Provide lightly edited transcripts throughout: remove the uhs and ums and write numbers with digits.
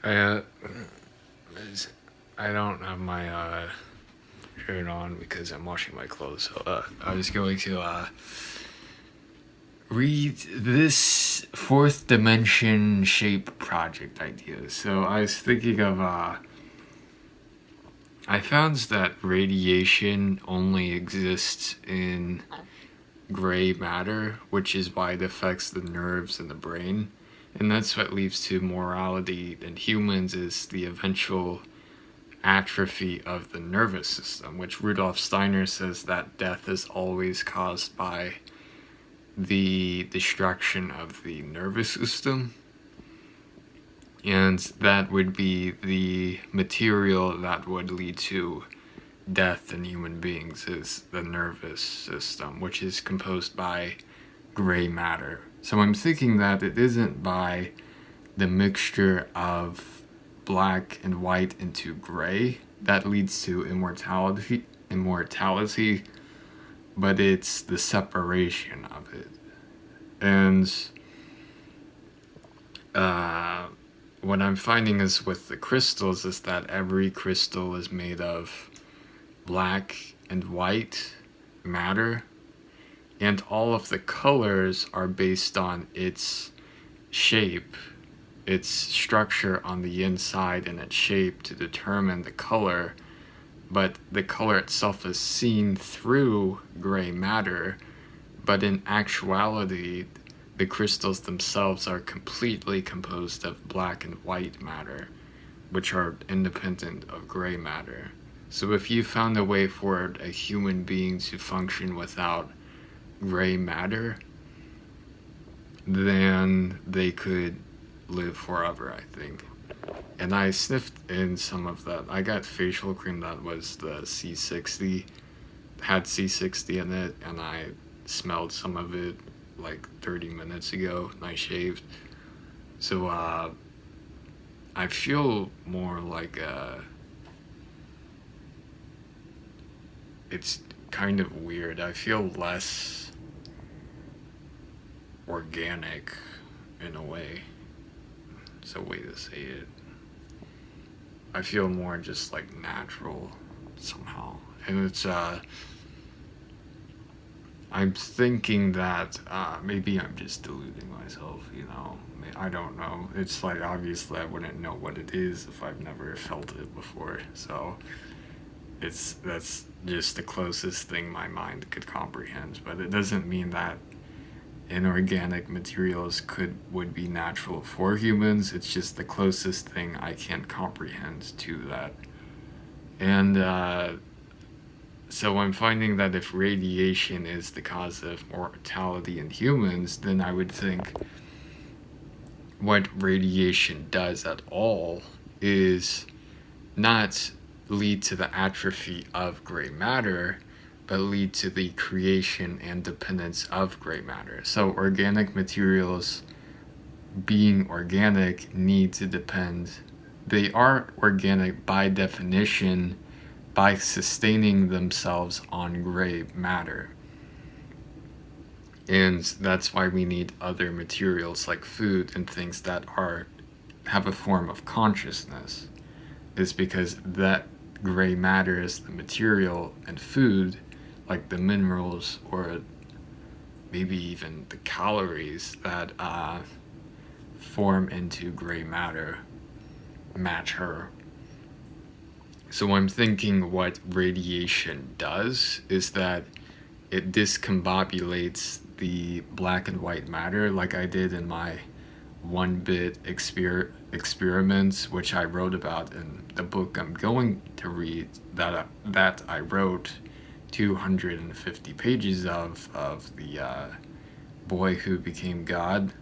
Uh, I don't have my shirt on because I'm washing my clothes. So I was going to read this fourth dimension shape project idea. So I was thinking of I found that radiation only exists in gray matter, which is why it affects the nerves and the brain. And that's what leads to morality in humans is the eventual atrophy of the nervous system, which Rudolf Steiner says that death is always caused by the destruction of the nervous system. And that would be the material that would lead to death in human beings is the nervous system, which is composed by gray matter. So I'm thinking that it isn't by the mixture of black and white into gray that leads to immortality, but it's the separation of it. And what I'm finding is with the crystals is that every crystal is made of black and white matter, and all of the colors are based on its shape, its structure on the inside, and its shape to determine the color. But the color itself is seen through gray matter, but in actuality, the crystals themselves are completely composed of black and white matter, which are independent of gray matter. So if you found a way for a human being to function without gray matter, then they could live forever, I think. And I sniffed in some of that. I got facial cream that was the C60, had C60 in it, and I smelled some of it like 30 minutes ago, and I shaved. So I feel more like it's kind of weird. I feel less organic in a way. It's a way to say it. I feel more just like natural somehow. And it's I'm thinking that maybe I'm just deluding myself, you know. I don't know. It's like obviously I wouldn't know what it is if I've never felt it before. So that's just the closest thing my mind could comprehend. But it doesn't mean that inorganic materials would be natural for humans. It's just the closest thing I can comprehend to that. And so I'm finding that if radiation is the cause of mortality in humans, then I would think what radiation does at all is not lead to the atrophy of gray matter, but lead to the creation and dependence of gray matter. So organic materials being organic need to depend. They are organic by definition by sustaining themselves on gray matter. And that's why we need other materials like food and things that have a form of consciousness. Is because that gray matter is the material, and food, like the minerals or maybe even the calories that form into gray matter, match her. So I'm thinking what radiation does is that it discombobulates the black and white matter, like I did in my 1-bit experiments, which I wrote about in the book I'm going to read, that I wrote 250 pages of the boy who became God,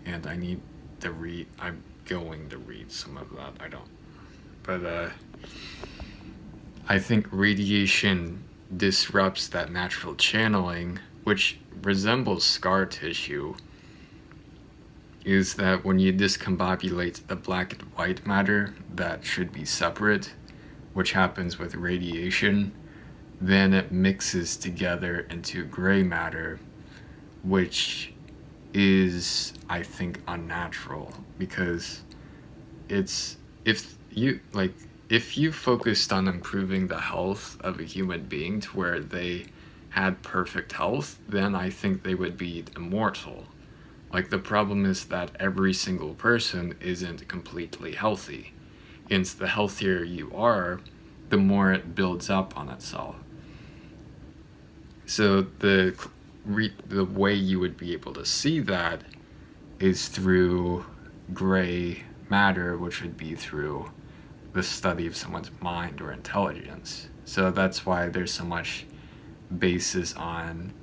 and I need to read. I'm going to read some of that. I don't, but I think radiation disrupts that natural channeling, which resembles scar tissue. Is that when you discombobulate the black and white matter that should be separate, which happens with radiation, then it mixes together into gray matter, which is, I think, unnatural because it's if you focused on improving the health of a human being to where they had perfect health, then I think they would be immortal. Like, the problem is that every single person isn't completely healthy. And the healthier you are, the more it builds up on itself. So the way you would be able to see that is through gray matter, which would be through the study of someone's mind or intelligence. So that's why there's so much basis on,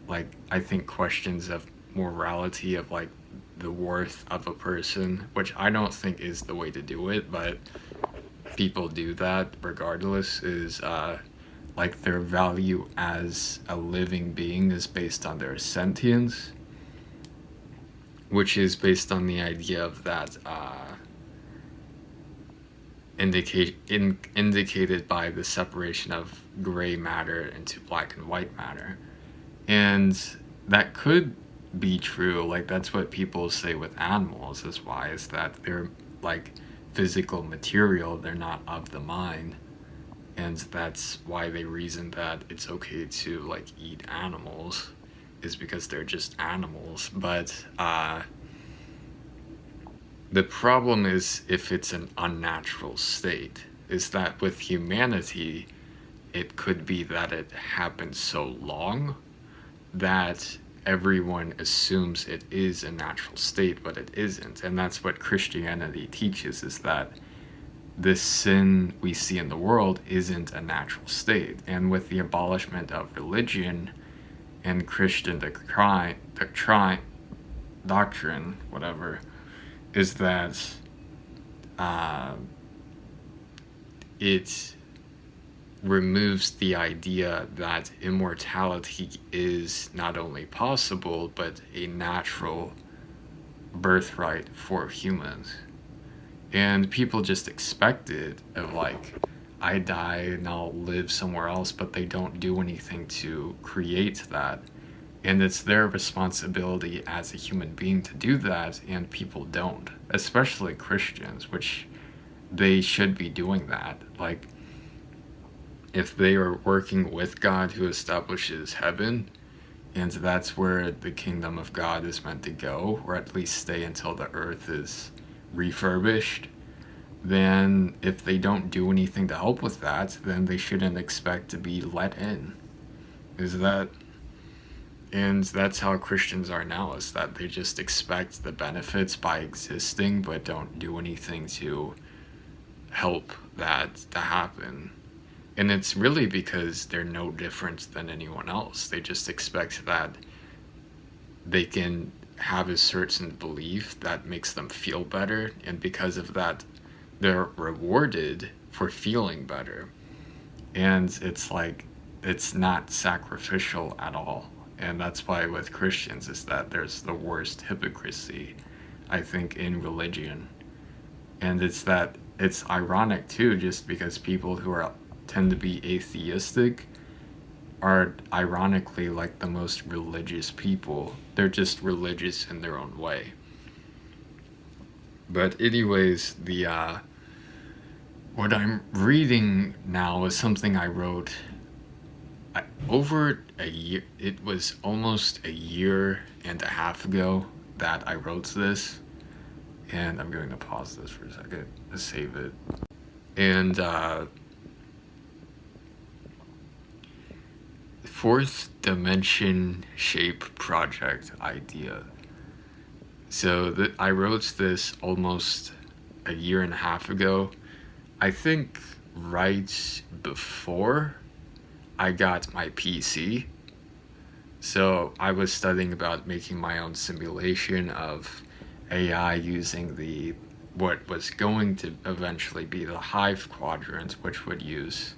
like, I think questions of morality, of like the worth of a person, which I don't think is the way to do it, but people do that regardless, is like their value as a living being is based on their sentience, which is based on the idea of that indicated by the separation of gray matter into black and white matter. And that could be true. Like, that's what people say with animals, is why, is that they're like physical material, they're not of the mind. And that's why they reason that it's okay to like eat animals, is because they're just animals. But the problem is if it's an unnatural state, is that with humanity, it could be that it happened so long that everyone assumes it is a natural state, but it isn't. And that's what Christianity teaches, is that this sin we see in the world isn't a natural state. And with the abolishment of religion and Christian doctrine, whatever, is that it removes the idea that immortality is not only possible, but a natural birthright for humans. And people just expect it, of like, I die and I'll live somewhere else, but they don't do anything to create that. And it's their responsibility as a human being to do that, and people don't, especially Christians, which they should be doing that. Like, if they are working with God who establishes heaven, and that's where the kingdom of God is meant to go, or at least stay until the earth is refurbished, then if they don't do anything to help with that, then they shouldn't expect to be let in. Is that... And that's how Christians are now, is that they just expect the benefits by existing, but don't do anything to help that to happen. And it's really because they're no different than anyone else. They just expect that they can have a certain belief that makes them feel better, and because of that, they're rewarded for feeling better. And it's like, it's not sacrificial at all. And that's why with Christians is that there's the worst hypocrisy, I think, in religion. And it's that it's ironic too, just because people who tend to be atheistic are ironically like the most religious people. They're just religious in their own way. But anyways, what I'm reading now is something I wrote over a year. It was almost a year and a half ago that I wrote this, and I'm going to pause this for a second to save it. And fourth dimension shape project idea. So I wrote this almost a year and a half ago, I think right before I got my PC. So I was studying about making my own simulation of AI using what was going to eventually be the Hive quadrant, which would use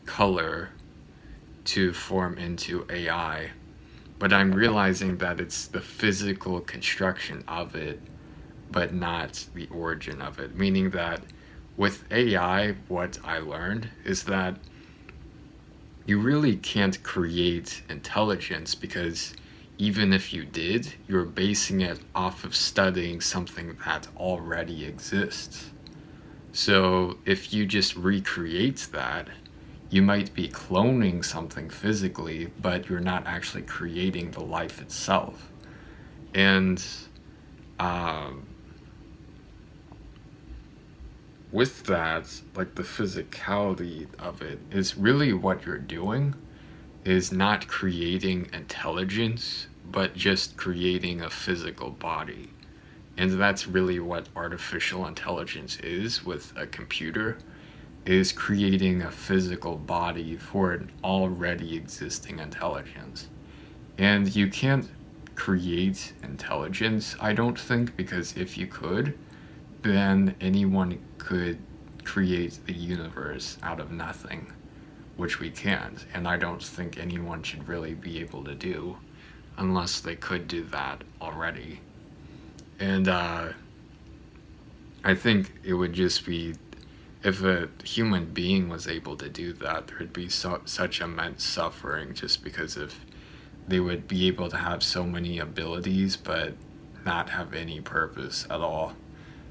color to form into AI. But I'm realizing that it's the physical construction of it, but not the origin of it. Meaning that with AI, what I learned is that you really can't create intelligence, because even if you did, you're basing it off of studying something that already exists. So if you just recreate that, you might be cloning something physically, but you're not actually creating the life itself. And um, with that, like the physicality of it is really what you're doing is not creating intelligence, but just creating a physical body. And that's really what artificial intelligence is with a computer, is creating a physical body for an already existing intelligence. And you can't create intelligence, I don't think, because if you could, then anyone could create the universe out of nothing, which we can't. And I don't think anyone should really be able to do unless they could do that already. And I think it would just be if a human being was able to do that, there'd be such immense suffering just because of they would be able to have so many abilities but not have any purpose at all.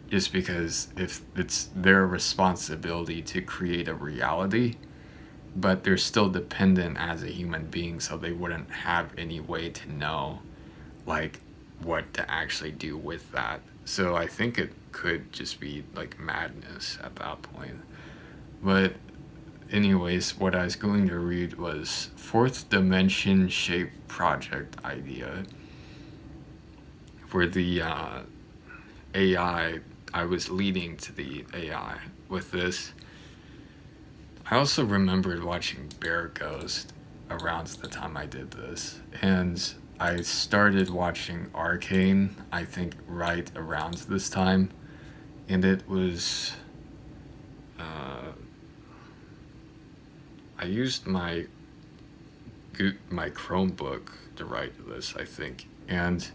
Just because if it's their responsibility to create a reality, but they're still dependent as a human being, so they wouldn't have any way to know like what to actually do with that. So I think it could just be like madness at that point. But anyways, what I was going to read was Fourth Dimension Shape Project idea for the AI. I was leading to the AI with this. I also remembered watching Bear Ghost around the time I did this, and I started watching Arcane, I think, right around this time, and it was. Uh, I used my Chromebook to write this, I think, and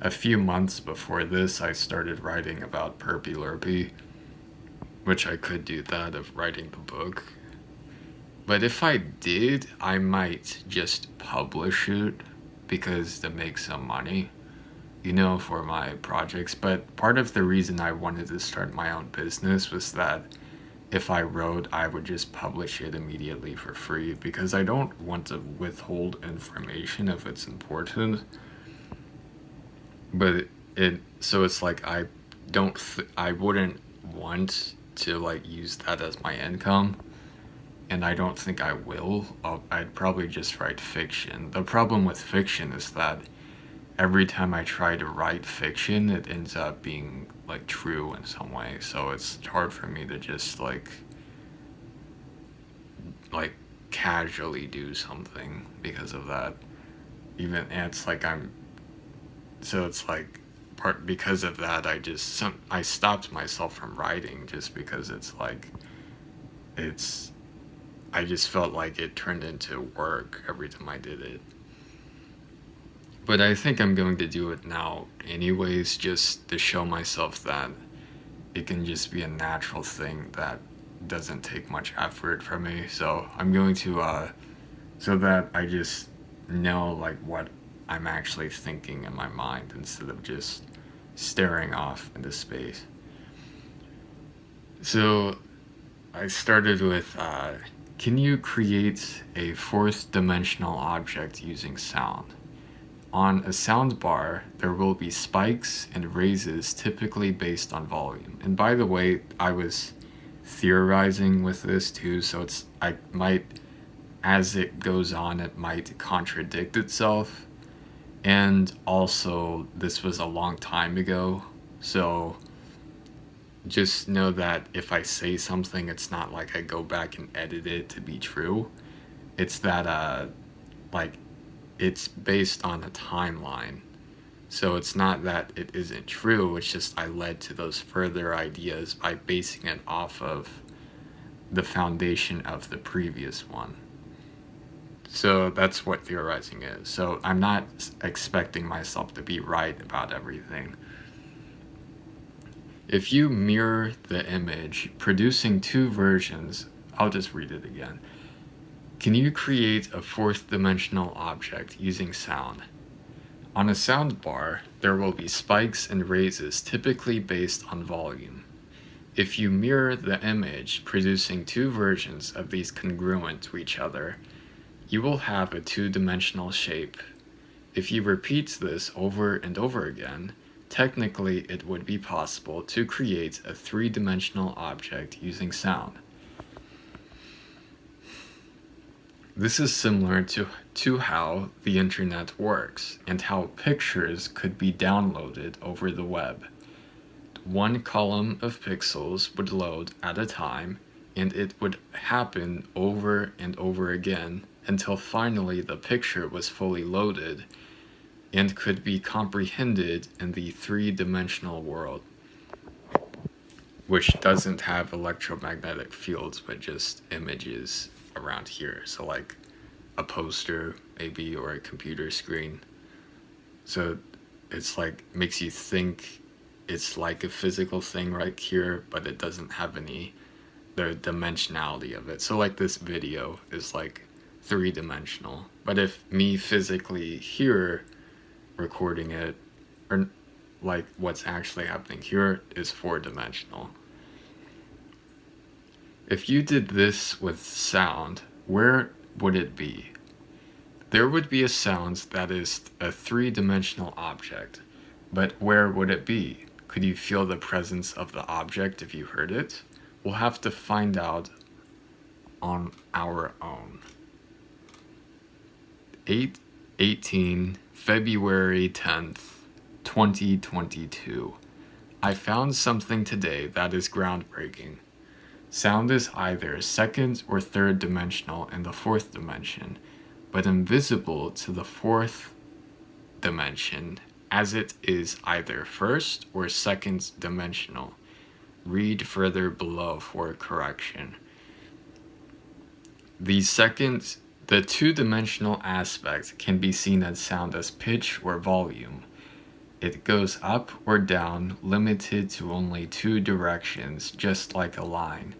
a few months before this, I started writing about Perpy Lurpy, which I could do that of writing the book. But if I did, I might just publish it because to make some money, for my projects. But part of the reason I wanted to start my own business was that if I wrote, I would just publish it immediately for free because I don't want to withhold information if it's important. But so it's like I wouldn't want to like use that as my income, and I don't think I will. I'd probably just write fiction. The problem with fiction is that every time I try to write fiction, it ends up being like true in some way. So it's hard for me to just like casually do something because of that. Even and it's like I'm so it's like part because of that I stopped myself from writing just because it's like it's I just felt like it turned into work every time I did it. But I think I'm going to do it now anyways, just to show myself that it can just be a natural thing that doesn't take much effort from me. So I'm going to so that I just know like what I'm actually thinking in my mind instead of just staring off into space. So I started with can you create a fourth dimensional object using sound? On a sound bar, there will be spikes and raises typically based on volume. And by the way, I was theorizing with this too, so I might, as it goes on, it might contradict itself. And also, this was a long time ago, so just know that if I say something, it's not like I go back and edit it to be true. It's that, like, it's based on a timeline. So it's not that it isn't true, it's just I led to those further ideas by basing it off of the foundation of the previous one. So that's what theorizing is. So I'm not expecting myself to be right about everything. If you mirror the image, producing two versions, I'll just read it again. Can you create a fourth dimensional object using sound? On a sound bar, there will be spikes and raises typically based on volume. If you mirror the image, producing two versions of these congruent to each other, you will have a two-dimensional shape. If you repeat this over and over again, technically it would be possible to create a three-dimensional object using sound. This is similar to how the internet works and how pictures could be downloaded over the web. One column of pixels would load at a time, and it would happen over and over again until finally the picture was fully loaded and could be comprehended in the three-dimensional world, which doesn't have electromagnetic fields but just images around here. So like a poster maybe, or a computer screen. So it's like makes you think it's like a physical thing right here, but it doesn't have the dimensionality of it. So like this video is like three-dimensional, but if me physically here recording it, or like what's actually happening here, is four-dimensional. If you did this with sound, where would it be? There would be a sound that is a three-dimensional object, but where would it be? Could you feel the presence of the object if you heard it? We'll have to find out on our own. 8/18, February 10th, 2022. I found something today that is groundbreaking. Sound is either second or third dimensional in the fourth dimension, but invisible to the fourth dimension, as it is either first or second dimensional. Read further below for correction. The two-dimensional aspect can be seen as sound as pitch or volume. It goes up or down, limited to only two directions, just like a line.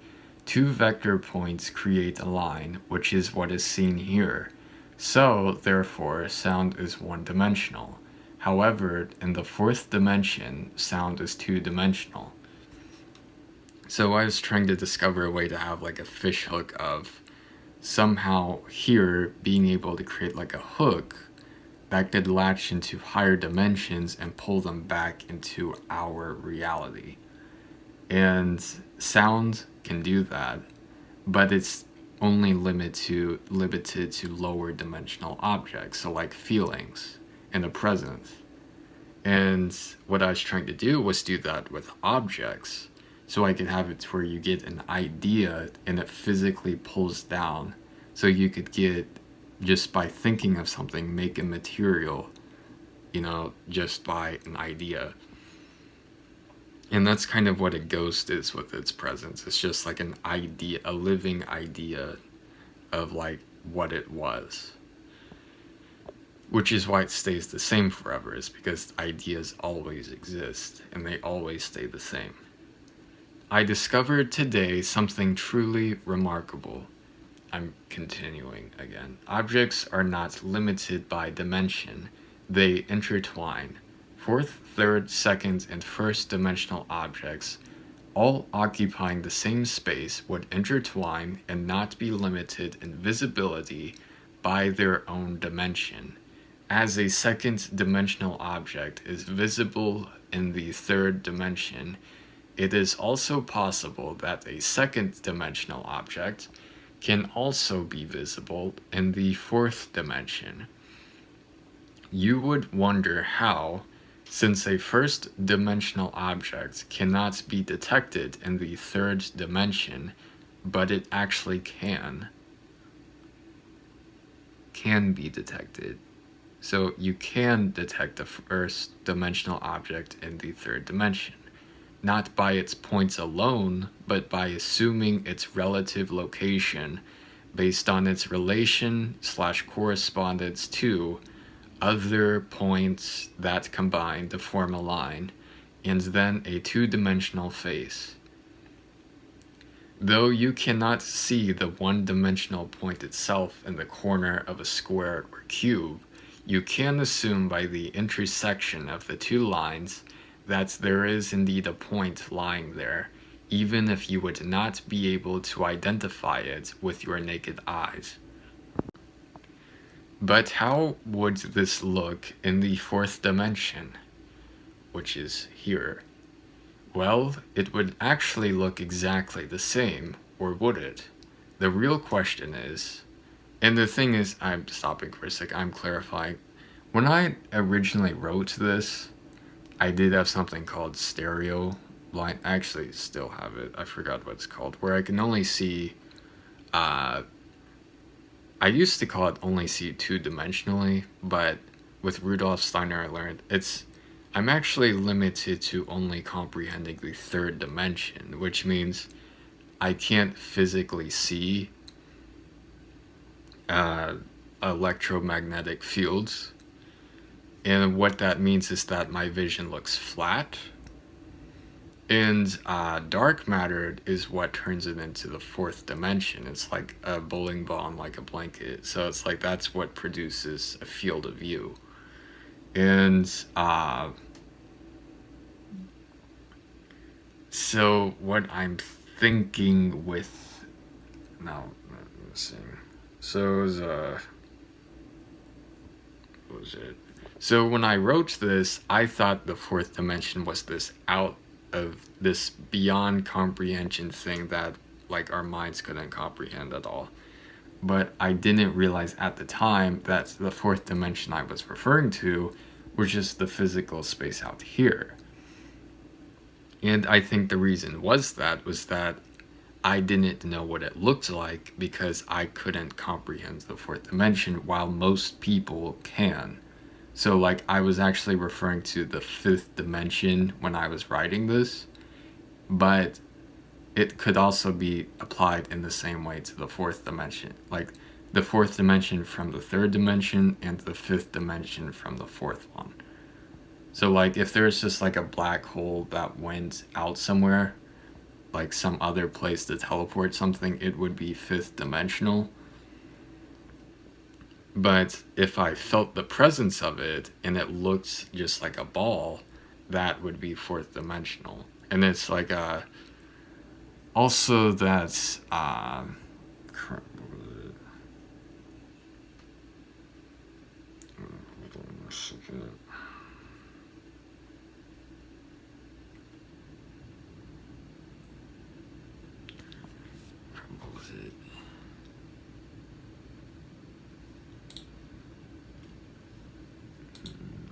Two vector points create a line, which is what is seen here. So, therefore, sound is one-dimensional. However, in the fourth dimension, sound is two-dimensional. So I was trying to discover a way to have like a fish hook of somehow here being able to create like a hook that could latch into higher dimensions and pull them back into our reality. And sound can do that, but it's only limited to lower dimensional objects, so like feelings in the present. And what I was trying to do was do that with objects, so I could have it to where you get an idea and it physically pulls down, so you could get, just by thinking of something, make a material, just by an idea. And that's kind of what a ghost is with its presence. It's just like an idea, a living idea of like what it was. Which is why it stays the same forever, is because ideas always exist and they always stay the same. I discovered today something truly remarkable. I'm continuing again. Objects are not limited by dimension, they intertwine. Fourth, third, second, and first dimensional objects, all occupying the same space, would intertwine and not be limited in visibility by their own dimension. As a second dimensional object is visible in the third dimension, it is also possible that a second dimensional object can also be visible in the fourth dimension. You would wonder how, since a first dimensional object cannot be detected in the third dimension, but it actually can be detected. So you can detect a first dimensional object in the third dimension, not by its points alone, but by assuming its relative location based on its relation/correspondence to other points that combine to form a line, and then a two-dimensional face. Though you cannot see the one-dimensional point itself in the corner of a square or cube, you can assume by the intersection of the two lines that there is indeed a point lying there, even if you would not be able to identify it with your naked eyes. But how would this look in the fourth dimension, which is here? Well, it would actually look exactly the same, or would it? The real question is, and the thing is, I'm stopping for a sec, I'm clarifying. When I originally wrote this, I did have something called stereo line. I actually still have it. I forgot what it's called, where I can only see, I used to call it only see two-dimensionally, but with Rudolf Steiner I learned I'm actually limited to only comprehending the third dimension, which means I can't physically see electromagnetic fields. And what that means is that my vision looks flat. And dark matter is what turns it into the fourth dimension. It's like a bowling ball on like a blanket. So it's like that's what produces a field of view. And so what I'm thinking with now, let's see. So it was what was it? So when I wrote this, I thought the fourth dimension was this out of this beyond comprehension thing that like our minds couldn't comprehend at all. But I didn't realize at the time that the fourth dimension I was referring to was just the physical space out here. And I think the reason was that I didn't know what it looked like because I couldn't comprehend the fourth dimension while most people can. So like I was actually referring to the fifth dimension when I was writing this, but it could also be applied in the same way to the fourth dimension. Like the fourth dimension from the third dimension and the fifth dimension from the fourth one. So like if there's just like a black hole that went out somewhere, like some other place to teleport something, it would be fifth dimensional. But if I felt the presence of it and it looked just like a ball, that would be fourth dimensional. And it's like also that's crap, what was it? Hold on a second. What was it?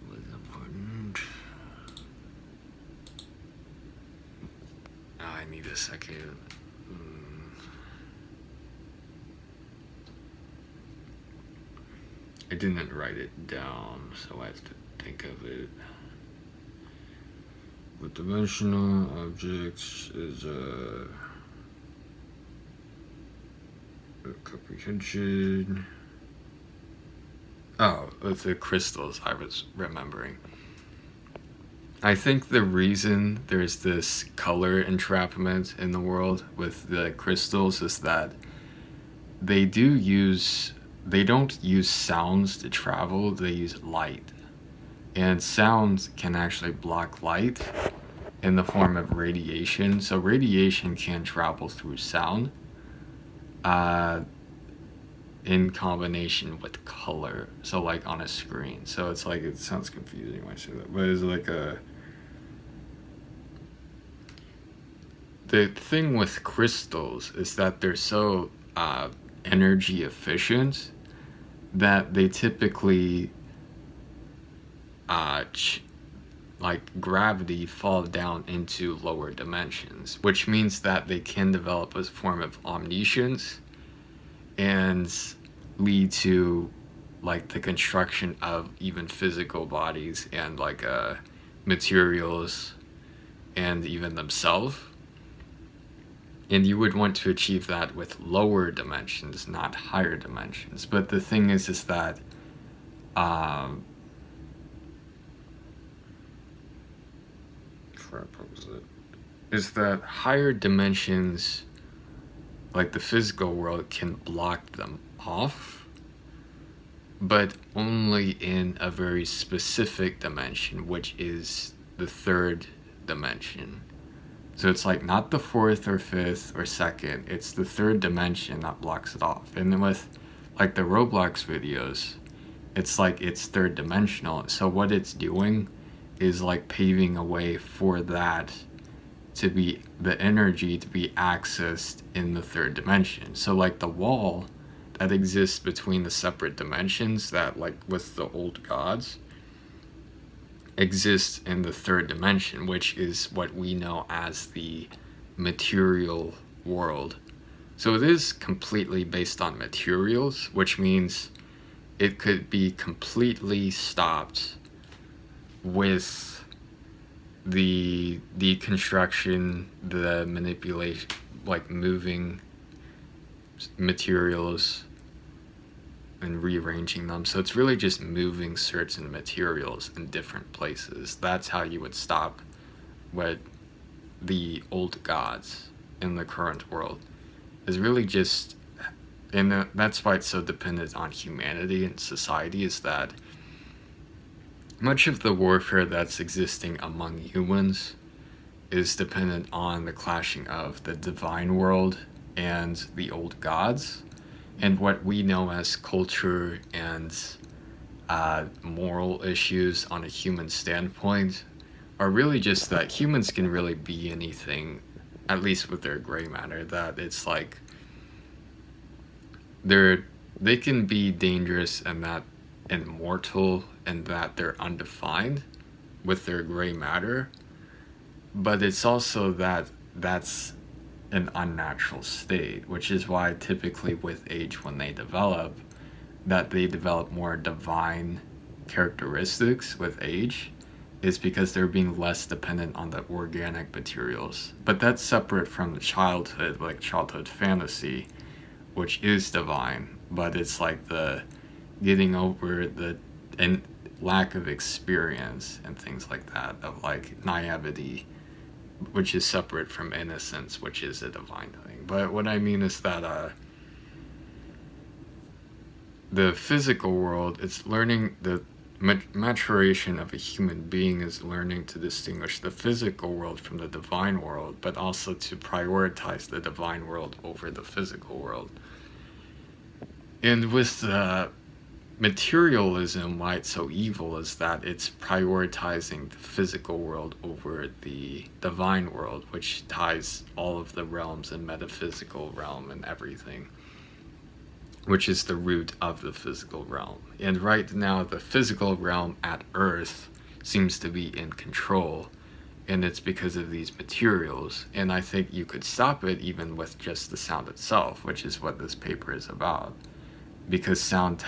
Was important. Oh, I need a second. I didn't write it down, so I have to think of it. With dimensional objects is comprehension. Oh, with the crystals I was remembering. I think the reason there's this color entrapment in the world with the crystals is that they don't use sounds to travel, they use light. And sound can actually block light in the form of radiation. So radiation can travel through sound in combination with color. So like on a screen. So it's like, it sounds confusing when I say that, but it's like the thing with crystals is that they're so energy efficient that they typically like gravity fall down into lower dimensions, which means that they can develop a form of omniscience and lead to like the construction of even physical bodies and like materials and even themselves. And you would want to achieve that with lower dimensions, not higher dimensions. But the thing is that is that higher dimensions, like the physical world, can block them off, but only in a very specific dimension, which is the third dimension. So it's like not the fourth or fifth or second, it's the third dimension that blocks it off. And then with like the Roblox videos, it's like it's third dimensional. So what it's doing is like paving a way for that to be the energy to be accessed in the third dimension. So like the wall that exists between the separate dimensions that like with the old gods exists in the third dimension, which is what we know as the material world. So it is completely based on materials, which means it could be completely stopped with the deconstruction, the manipulation, like moving materials and rearranging them. So it's really just moving certain materials in different places. That's how you would stop what the old gods in the current world is really just, and that's why it's so dependent on humanity and society, is that much of the warfare that's existing among humans is dependent on the clashing of the divine world and the old gods, and what we know as culture and moral issues on a human standpoint are really just that humans can really be anything, at least with their gray matter, that it's like they can be dangerous and that immortal and that they're undefined with their gray matter, but it's also that that's an unnatural state, which is why typically with age when they develop, that they develop more divine characteristics with age, is because they're being less dependent on the organic materials. But that's separate from the childhood, like childhood fantasy, which is divine, but it's like the getting over the and lack of experience and things like that, of like naivety, which is separate from innocence, which is a divine thing. But what I mean is that the physical world, it's learning the maturation of a human being is learning to distinguish the physical world from the divine world, but also to prioritize the divine world over the physical world. And with materialism, why it's so evil is that it's prioritizing the physical world over the divine world, which ties all of the realms and metaphysical realm and everything, which is the root of the physical realm. And right now, the physical realm at Earth seems to be in control, and it's because of these materials. And I think you could stop it even with just the sound itself, which is what this paper is about. Because sound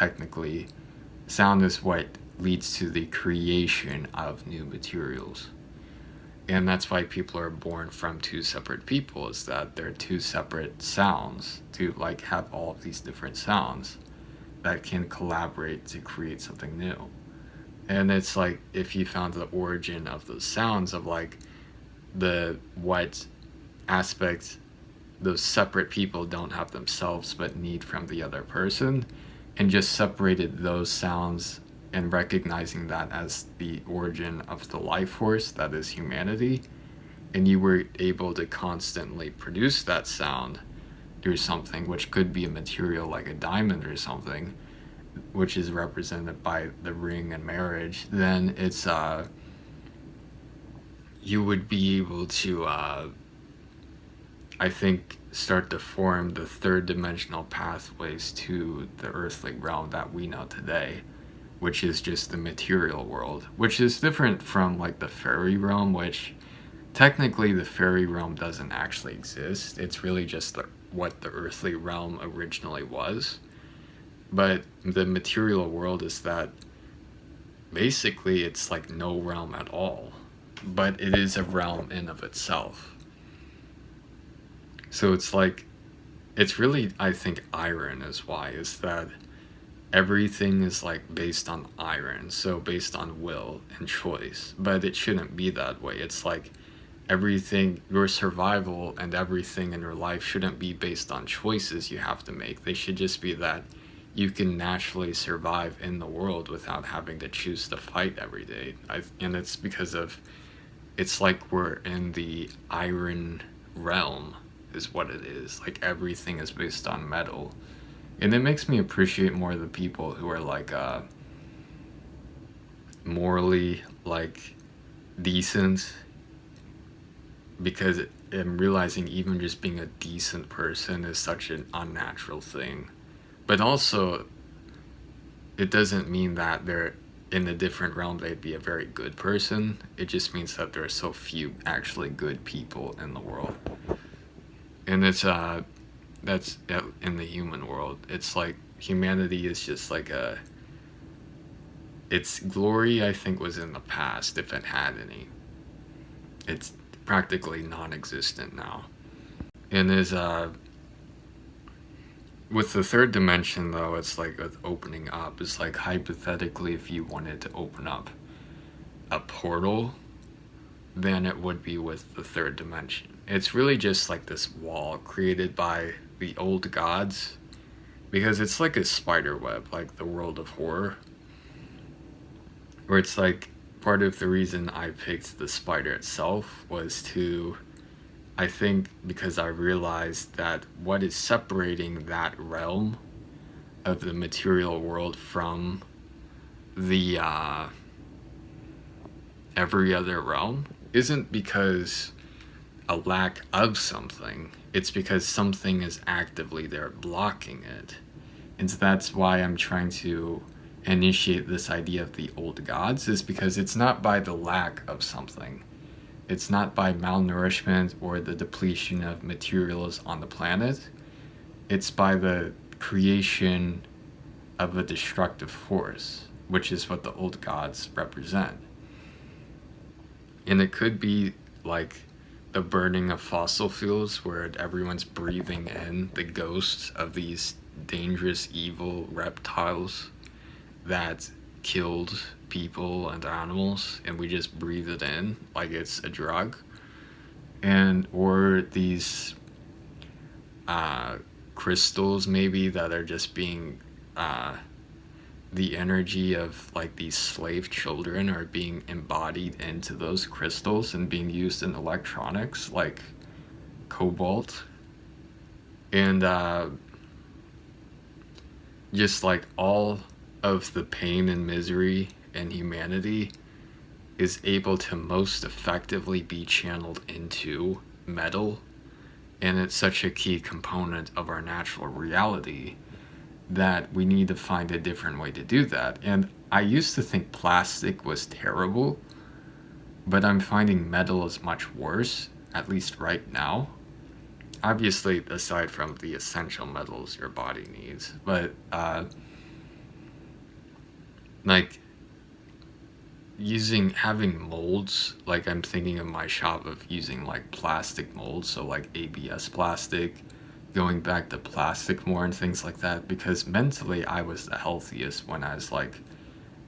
is what leads to the creation of new materials. And that's why people are born from two separate people, is that they're two separate sounds, to like have all of these different sounds that can collaborate to create something new. And it's like, if you found the origin of those sounds, of like what aspects those separate people don't have themselves but need from the other person, and just separated those sounds and recognizing that as the origin of the life force that is humanity, and you were able to constantly produce that sound through something, which could be a material like a diamond or something, which is represented by the ring and marriage, then it's you would be able to I think start to form the third dimensional pathways to the earthly realm that we know today, which is just the material world, which is different from like the fairy realm, which technically the fairy realm doesn't actually exist. It's really just what the earthly realm originally was. But the material world is that basically it's like no realm at all, but it is a realm in of itself. So it's like, it's really, I think, iron is why, is that everything is like based on iron, so based on will and choice. But it shouldn't be that way. It's like everything, your survival and everything in your life shouldn't be based on choices you have to make. They should just be that you can naturally survive in the world without having to choose to fight every day. And it's because of, it's like we're in the iron realm, is what it is. Like everything is based on metal. And it makes me appreciate more the people who are like morally like decent, because I'm realizing even just being a decent person is such an unnatural thing. But also, it doesn't mean that they're in a different realm they'd be a very good person. It just means that there are so few actually good people in the world. And it's that's in the human world. It's like humanity is just like a, its glory I think was in the past if it had any. It's practically non-existent now. And is with the third dimension though, it's like with opening up, it's like hypothetically if you wanted to open up a portal, then it would be with the third dimension. It's really just like this wall created by the old gods, because it's like a spider web, like the world of horror, where it's like part of the reason I picked the spider itself was to, I think, because I realized that what is separating that realm of the material world from the every other realm isn't because a lack of something, it's because something is actively there blocking it. And so that's why I'm trying to initiate this idea of the old gods, is because it's not by the lack of something. It's not by malnourishment or the depletion of materials on the planet. It's by the creation of a destructive force, which is what the old gods represent. And it could be like the burning of fossil fuels, where everyone's breathing in the ghosts of these dangerous, evil reptiles that killed people and animals, and we just breathe it in like it's a drug. And or these crystals maybe that are just being the energy of like these slave children are being embodied into those crystals and being used in electronics like cobalt. And just like all of the pain and misery in humanity is able to most effectively be channeled into metal. And it's such a key component of our natural reality that we need to find a different way to do that. And I used to think plastic was terrible, but I'm finding metal is much worse, at least right now. Obviously, aside from the essential metals your body needs, but like having molds, like I'm thinking of my shop of using like plastic molds, so like ABS plastic, going back to plastic more and things like that, because mentally I was the healthiest when I was like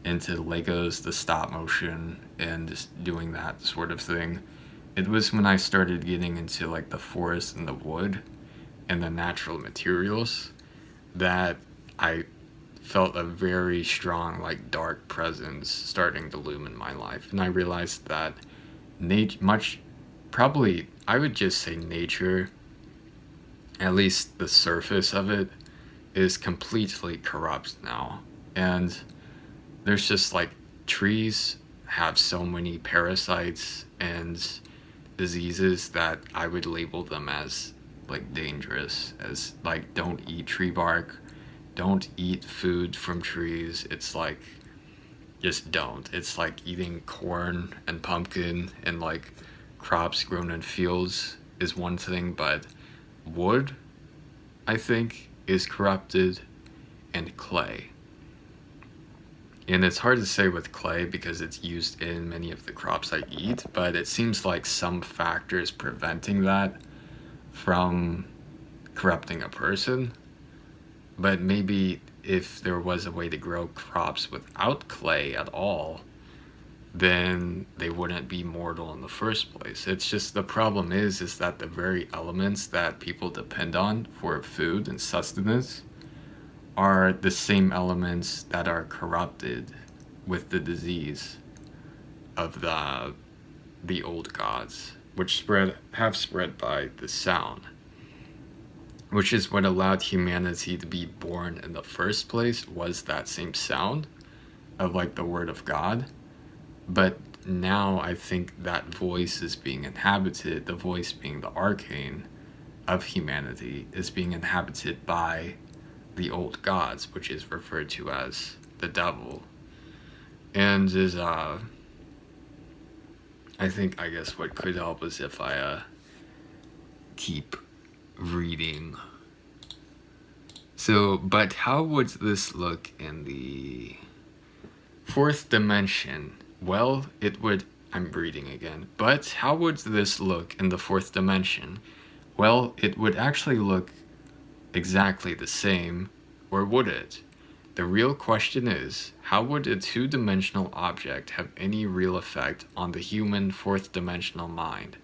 into Legos, the stop motion, and just doing that sort of thing. It was when I started getting into like the forest and the wood and the natural materials that I felt a very strong like dark presence starting to loom in my life. And I realized that much, probably I would just say nature, at least the surface of it, is completely corrupt now. And there's just like trees have so many parasites and diseases that I would label them as like dangerous, as like don't eat tree bark, don't eat food from trees. It's like just don't. It's like eating corn and pumpkin and like crops grown in fields is one thing, but wood, I think, is corrupted, and clay. And it's hard to say with clay because it's used in many of the crops I eat, but it seems like some factors preventing that from corrupting a person. But maybe if there was a way to grow crops without clay at all, then they wouldn't be mortal in the first place. It's just the problem is that the very elements that people depend on for food and sustenance are the same elements that are corrupted with the disease of the old gods, which have spread by the sound, which is what allowed humanity to be born in the first place, was that same sound of like the word of God. But now I think that voice is being inhabited, the voice being the arcane of humanity, is being inhabited by the old gods, which is referred to as the devil. And is I guess what could help is if I keep reading. So, but how would this look in the fourth dimension? Well, it would, I'm reading again, but how would this look in the fourth dimension? Well, it would actually look exactly the same, or would it? The real question is, how would a two-dimensional object have any real effect on the human fourth-dimensional mind?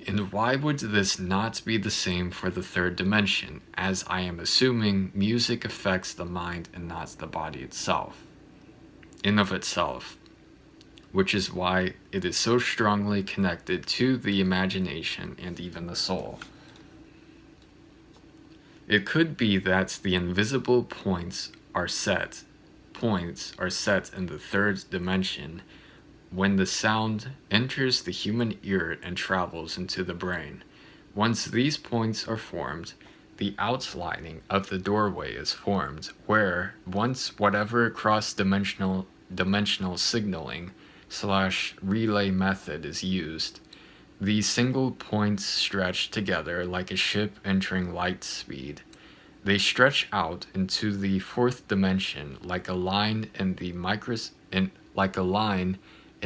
And why would this not be the same for the third dimension, as I am assuming music affects the mind and not the body itself, in of itself, which is why it is so strongly connected to the imagination and even the soul. It could be that the invisible points are set in the third dimension when the sound enters the human ear and travels into the brain. Once these points are formed, the outlining of the doorway is formed, where once whatever cross-dimensional signaling / relay method is used, these single points stretch together like a ship entering light speed. They stretch out into the fourth dimension like a line in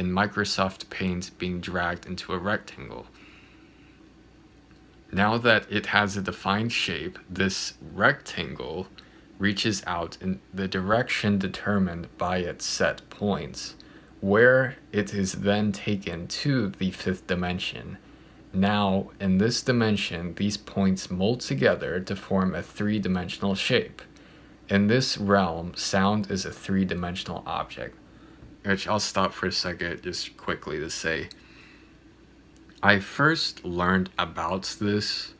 Microsoft Paint being dragged into a rectangle. Now that it has a defined shape, this rectangle reaches out in the direction determined by its set points, where it is then taken to the fifth dimension. Now, in this dimension, these points mold together to form a three-dimensional shape. In this realm, sound is a three-dimensional object. Which I'll stop for a second just quickly to say, I first learned about this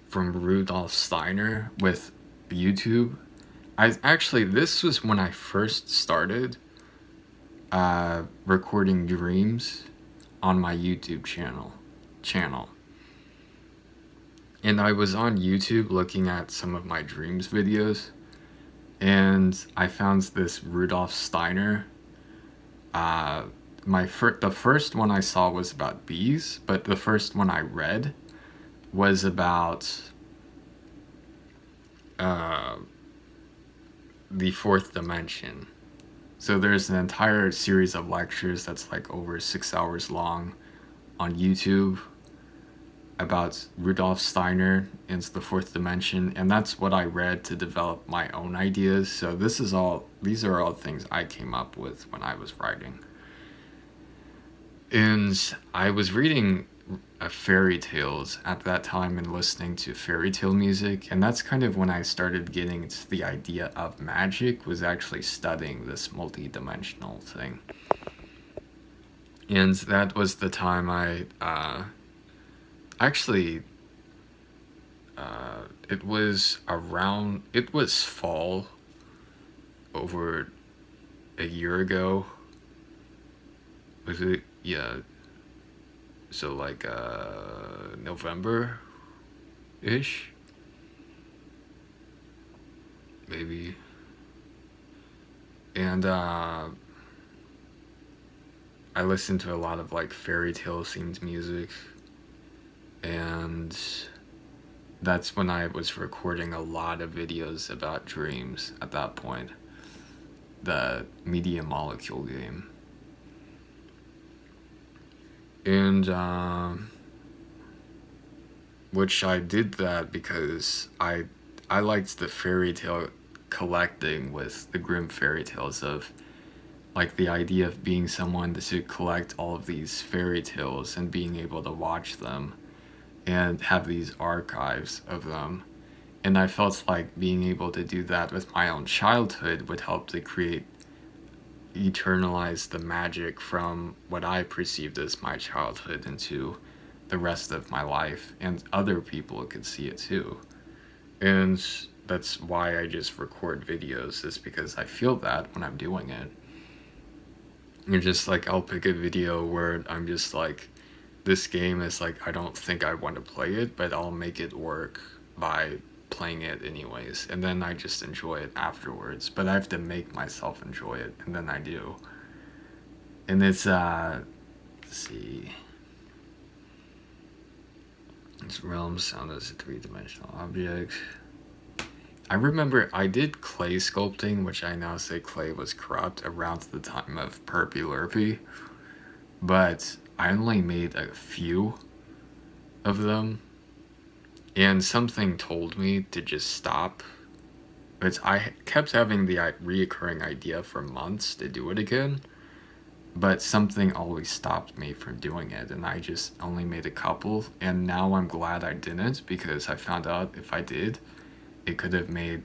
from Rudolf Steiner with YouTube. This was when I first started recording dreams on my YouTube channel. And I was on YouTube looking at some of my dreams videos, and I found this Rudolf Steiner. The first one I saw was about bees, but the first one I read was about the fourth dimension. So there's an entire series of lectures that's like over 6 hours long on YouTube about Rudolf Steiner and the fourth dimension, and that's what I read to develop my own ideas. So these are all things I came up with when I was writing. And I was reading fairy tales at that time and listening to fairy tale music, and that's kind of when I started getting to the idea of magic, was actually studying this multi-dimensional thing. And that was the time it was fall over a year ago. Was it? Yeah. So like November-ish? Maybe. And I listened to a lot of like fairy tale themed music, and that's when I was recording a lot of videos about dreams at that point, the Media Molecule game. And which I did that because I liked the fairy tale collecting with the Grimm fairy tales, of like the idea of being someone to collect all of these fairy tales and being able to watch them and have these archives of them. And I felt like being able to do that with my own childhood would help to eternalize the magic from what I perceived as my childhood into the rest of my life, and other people could see it too. And that's why I just record videos, is because I feel that when I'm doing it. And just like I'll pick a video where I'm just like, this game is like, I don't think I want to play it, but I'll make it work by playing it anyways, and then I just enjoy it afterwards. But I have to make myself enjoy it, and then I do. And it's let's see, this realm sound as a three-dimensional object. I remember I did clay sculpting, which I now say clay was corrupt, around the time of Perpy Lurpy, but I only made a few of them, and something told me to just stop. But I kept having the reoccurring idea for months to do it again, but something always stopped me from doing it, and I just only made a couple, and now I'm glad I didn't, because I found out if I did, it could have made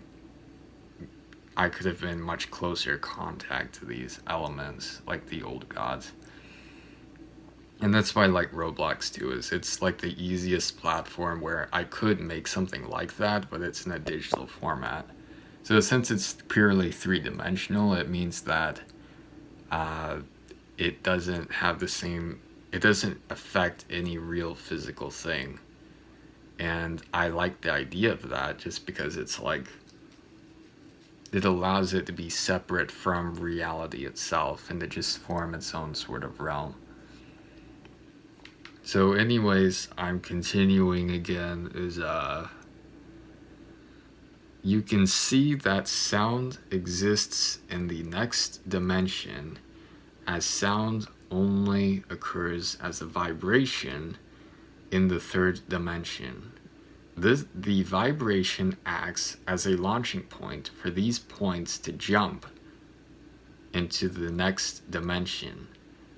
I could have been much closer contact to these elements, like the old gods. And that's why I like Roblox too, is it's like the easiest platform where I could make something like that, but it's in a digital format. So since it's purely three-dimensional, it means that uh, it doesn't have the same, it doesn't affect any real physical thing. And I like the idea of that just because it's like, it allows it to be separate from reality itself and to just form its own sort of realm. So anyways, I'm continuing again, is you can see that sound exists in the next dimension, as sound only occurs as a vibration in the third dimension. The vibration acts as a launching point for these points to jump into the next dimension.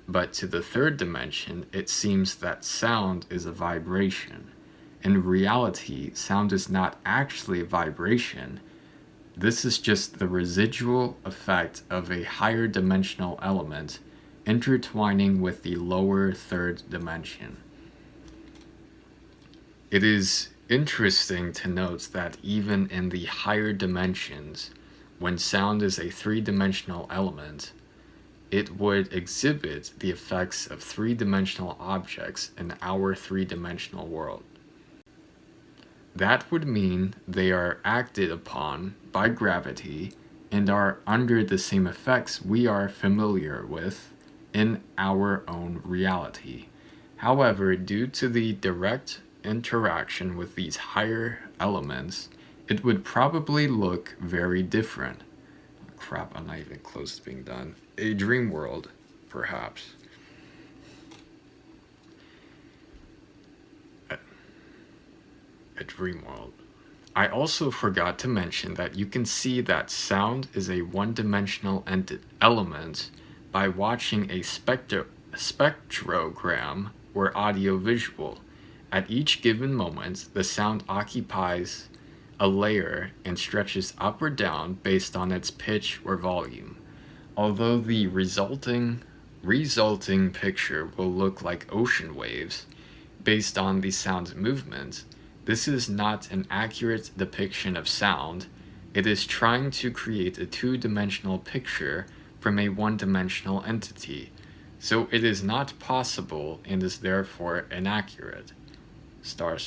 But to the third dimension, it seems that sound is a vibration. In reality, sound is not actually a vibration. This is just the residual effect of a higher dimensional element intertwining with the lower third dimension. It is interesting to note that even in the higher dimensions, when sound is a three-dimensional element, it would exhibit the effects of three-dimensional objects in our three-dimensional world. That would mean they are acted upon by gravity and are under the same effects we are familiar with in our own reality. However, due to the direct interaction with these higher elements, it would probably look very different. Crap, I'm not even close to being done. A dream world, perhaps. A dream world. I also forgot to mention that you can see that sound is a one-dimensional element by watching a spectrogram or audio-visual. At each given moment, the sound occupies a layer and stretches up or down based on its pitch or volume. Although the resulting picture will look like ocean waves based on the sound's movement, this is not an accurate depiction of sound. It is trying to create a two-dimensional picture from a one-dimensional entity, so it is not possible and is therefore inaccurate. Star.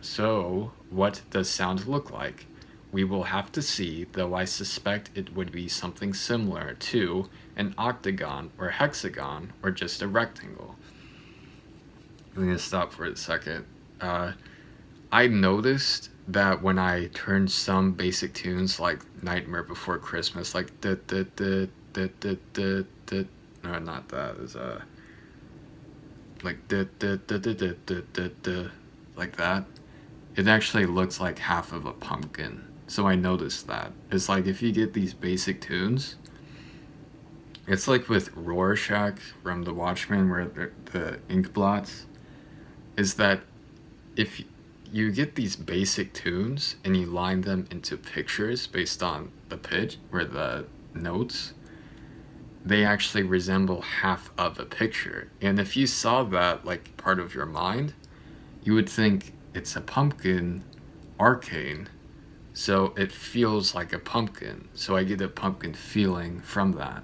So, what does sound look like? We will have to see, though I suspect it would be something similar to an octagon or hexagon or just a rectangle. I'm gonna stop for a second. I noticed that when I turned some basic tunes like Nightmare Before Christmas, like no, not that, is like like that, it actually looks like half of a pumpkin. So I noticed that. It's like if you get these basic tunes, it's like with Rorschach from The Watchmen, where the ink blots, is that if you get these basic tunes and you line them into pictures based on the pitch or the notes, they actually resemble half of a picture. And if you saw that like part of your mind, you would think it's a pumpkin arcane, so it feels like a pumpkin. So I get a pumpkin feeling from that.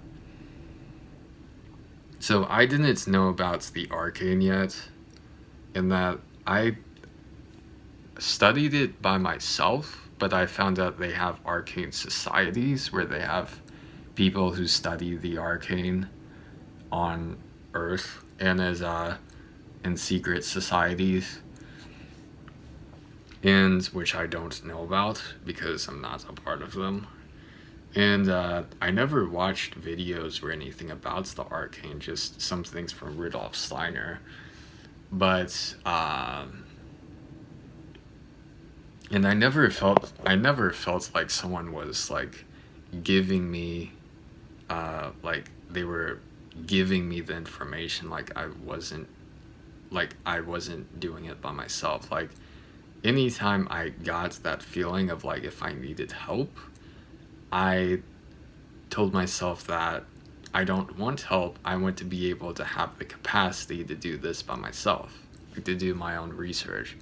So I didn't know about the arcane yet, in that I studied it by myself, but I found out they have arcane societies where they have people who study the arcane on Earth and as in secret societies, and which I don't know about because I'm not a part of them. And I never watched videos or anything about the arcane, just some things from Rudolf Steiner. But and I never felt like someone was like giving me like they were giving me the information, like I wasn't doing it by myself. Like anytime I got that feeling of like if I needed help, I told myself that I don't want help. I want to be able to have the capacity to do this by myself, like to do my own research.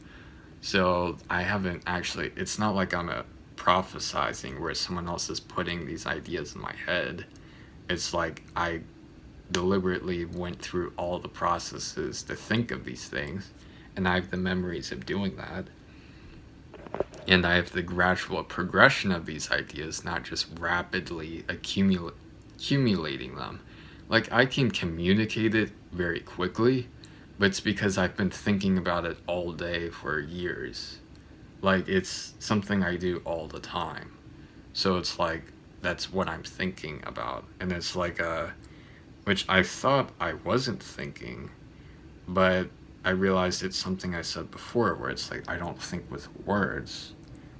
So I haven't actually, it's not like I'm a prophesizing where someone else is putting these ideas in my head. It's like I deliberately went through all the processes to think of these things, and I have the memories of doing that. And I have the gradual progression of these ideas, not just rapidly accumulating them. Like I can communicate it very quickly, but it's because I've been thinking about it all day for years. Like it's something I do all the time. So it's like that's what I'm thinking about. And it's like which I thought I wasn't thinking, but I realized it's something I said before where it's like I don't think with words.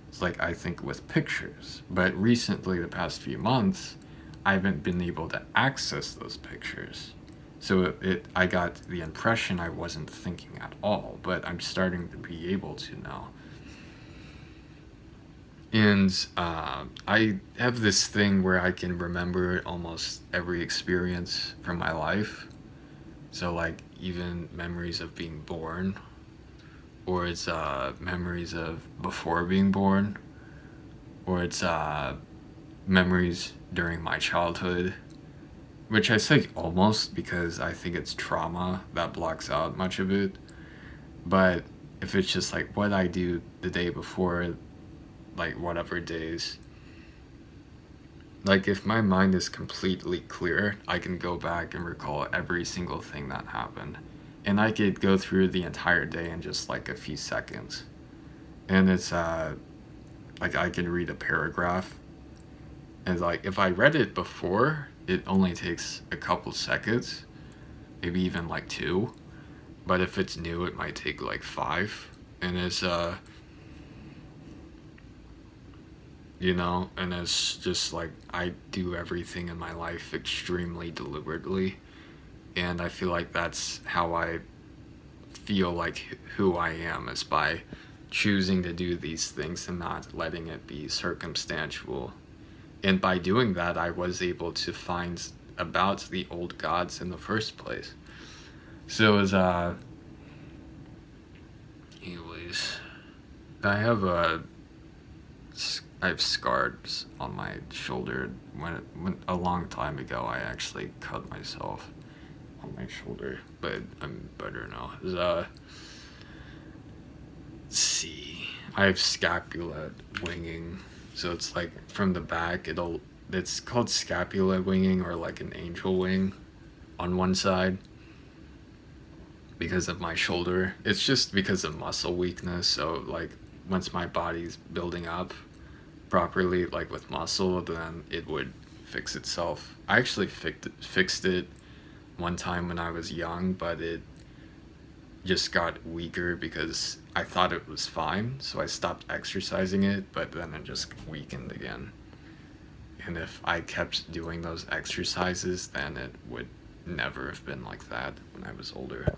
It's like I think with pictures. But recently, the past few months, I haven't been able to access those pictures. So I got the impression I wasn't thinking at all, but I'm starting to be able to now. And I have this thing where I can remember almost every experience from my life. So like even memories of being born, or it's memories of before being born, or it's memories during my childhood, which I say almost because I think it's trauma that blocks out much of it. But if it's just like what I do the day before, like whatever days, like if my mind is completely clear, I can go back and recall every single thing that happened. And I could go through the entire day in just like a few seconds. And it's like I can read a paragraph, and like if I read it before, it only takes a couple seconds, maybe even like two. But if it's new, it might take like five. And it's and it's just like I do everything in my life extremely deliberately, and I feel like that's how I feel like who I am, is by choosing to do these things and not letting it be circumstantial. And by doing that, I was able to find about the old gods in the first place. So as anyways, I have I have scars on my shoulder. When a long time ago, I actually cut myself on my shoulder, but I'm better now. Let's see. I have scapula winging, so it's like from the back. It's called scapula winging, or like an angel wing on one side, because of my shoulder. It's just because of muscle weakness. So like once my body's building up properly, like with muscle, then it would fix itself. I actually fixed it one time when I was young, but it just got weaker because I thought it was fine, so I stopped exercising it, but then it just weakened again. And if I kept doing those exercises, then it would never have been like that when I was older.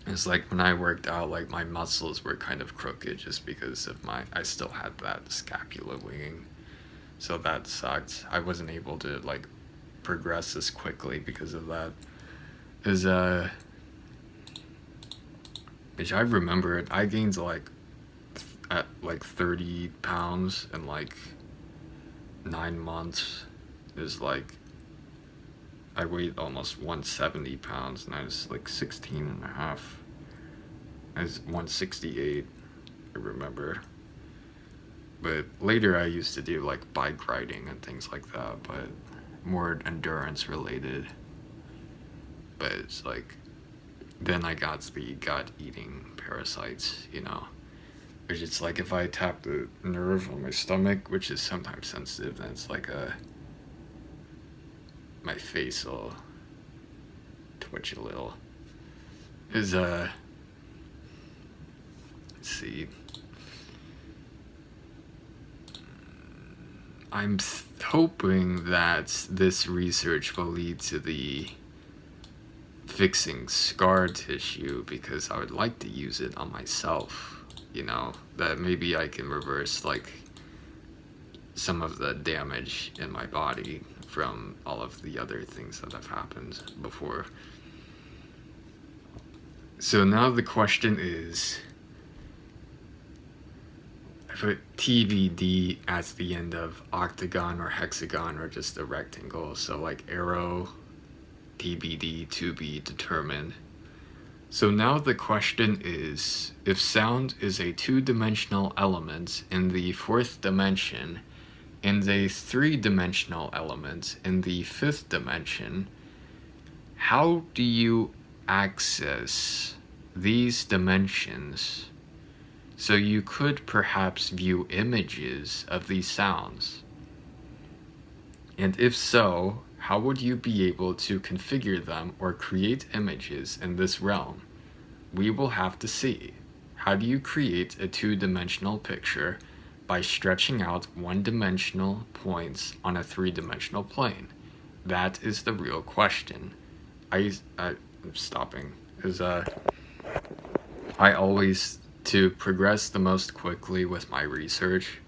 It's like when I worked out, like my muscles were kind of crooked just because of I still had that scapula winging. So that sucked. I wasn't able to like progress as quickly because of that. Is which I remember it, I gained like at like 30 pounds in like 9 months. Is like I weighed almost 170 pounds and I was like 16 and a half. I was 168, I remember. But later I used to do like bike riding and things like that, but more endurance related. But it's like, then I got the gut eating parasites, you know. Which it's like if I tap the nerve on my stomach, which is sometimes sensitive, then it's like my face will twitch a little. Is let's see. I'm hoping that this research will lead to the fixing scar tissue because I would like to use it on myself, you know, that maybe I can reverse like some of the damage in my body from all of the other things that have happened before. So now the question is, I put TBD at the end of octagon or hexagon or just a rectangle. So like arrow, TBD, to be determined. So now the question is, if sound is a two-dimensional element in the fourth dimension and a three-dimensional element in the fifth dimension, how do you access these dimensions so you could perhaps view images of these sounds? And if so, how would you be able to configure them or create images in this realm? We will have to see. How do you create a two-dimensional picture by stretching out one-dimensional points on a three-dimensional plane? That is the real question. I'm stopping. I always, to progress the most quickly with my research,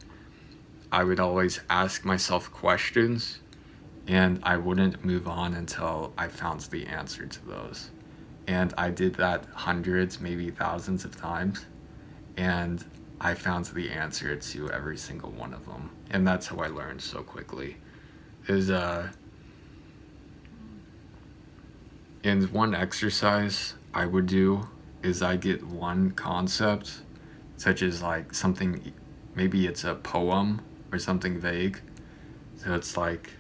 I would always ask myself questions and I wouldn't move on until I found the answer to those. And I did that hundreds, maybe thousands of times, and I found the answer to every single one of them. And that's how I learned so quickly. And one exercise I would do is I get one concept, such as like something, maybe it's a poem or something vague. So it's like,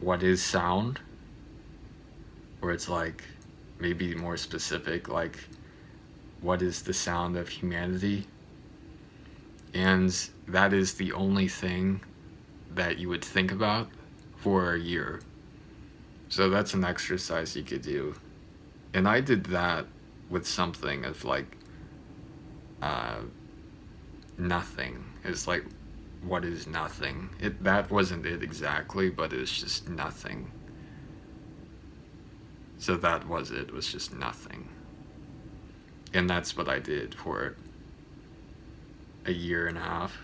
what is sound? Or it's like, maybe more specific, like, what is the sound of humanity? And that is the only thing that you would think about for a year. So that's an exercise you could do. And I did that with something of like nothing. It's like, what is nothing? That wasn't it exactly, but it's just nothing. So that was it. It was just nothing. And that's what I did for a year and a half,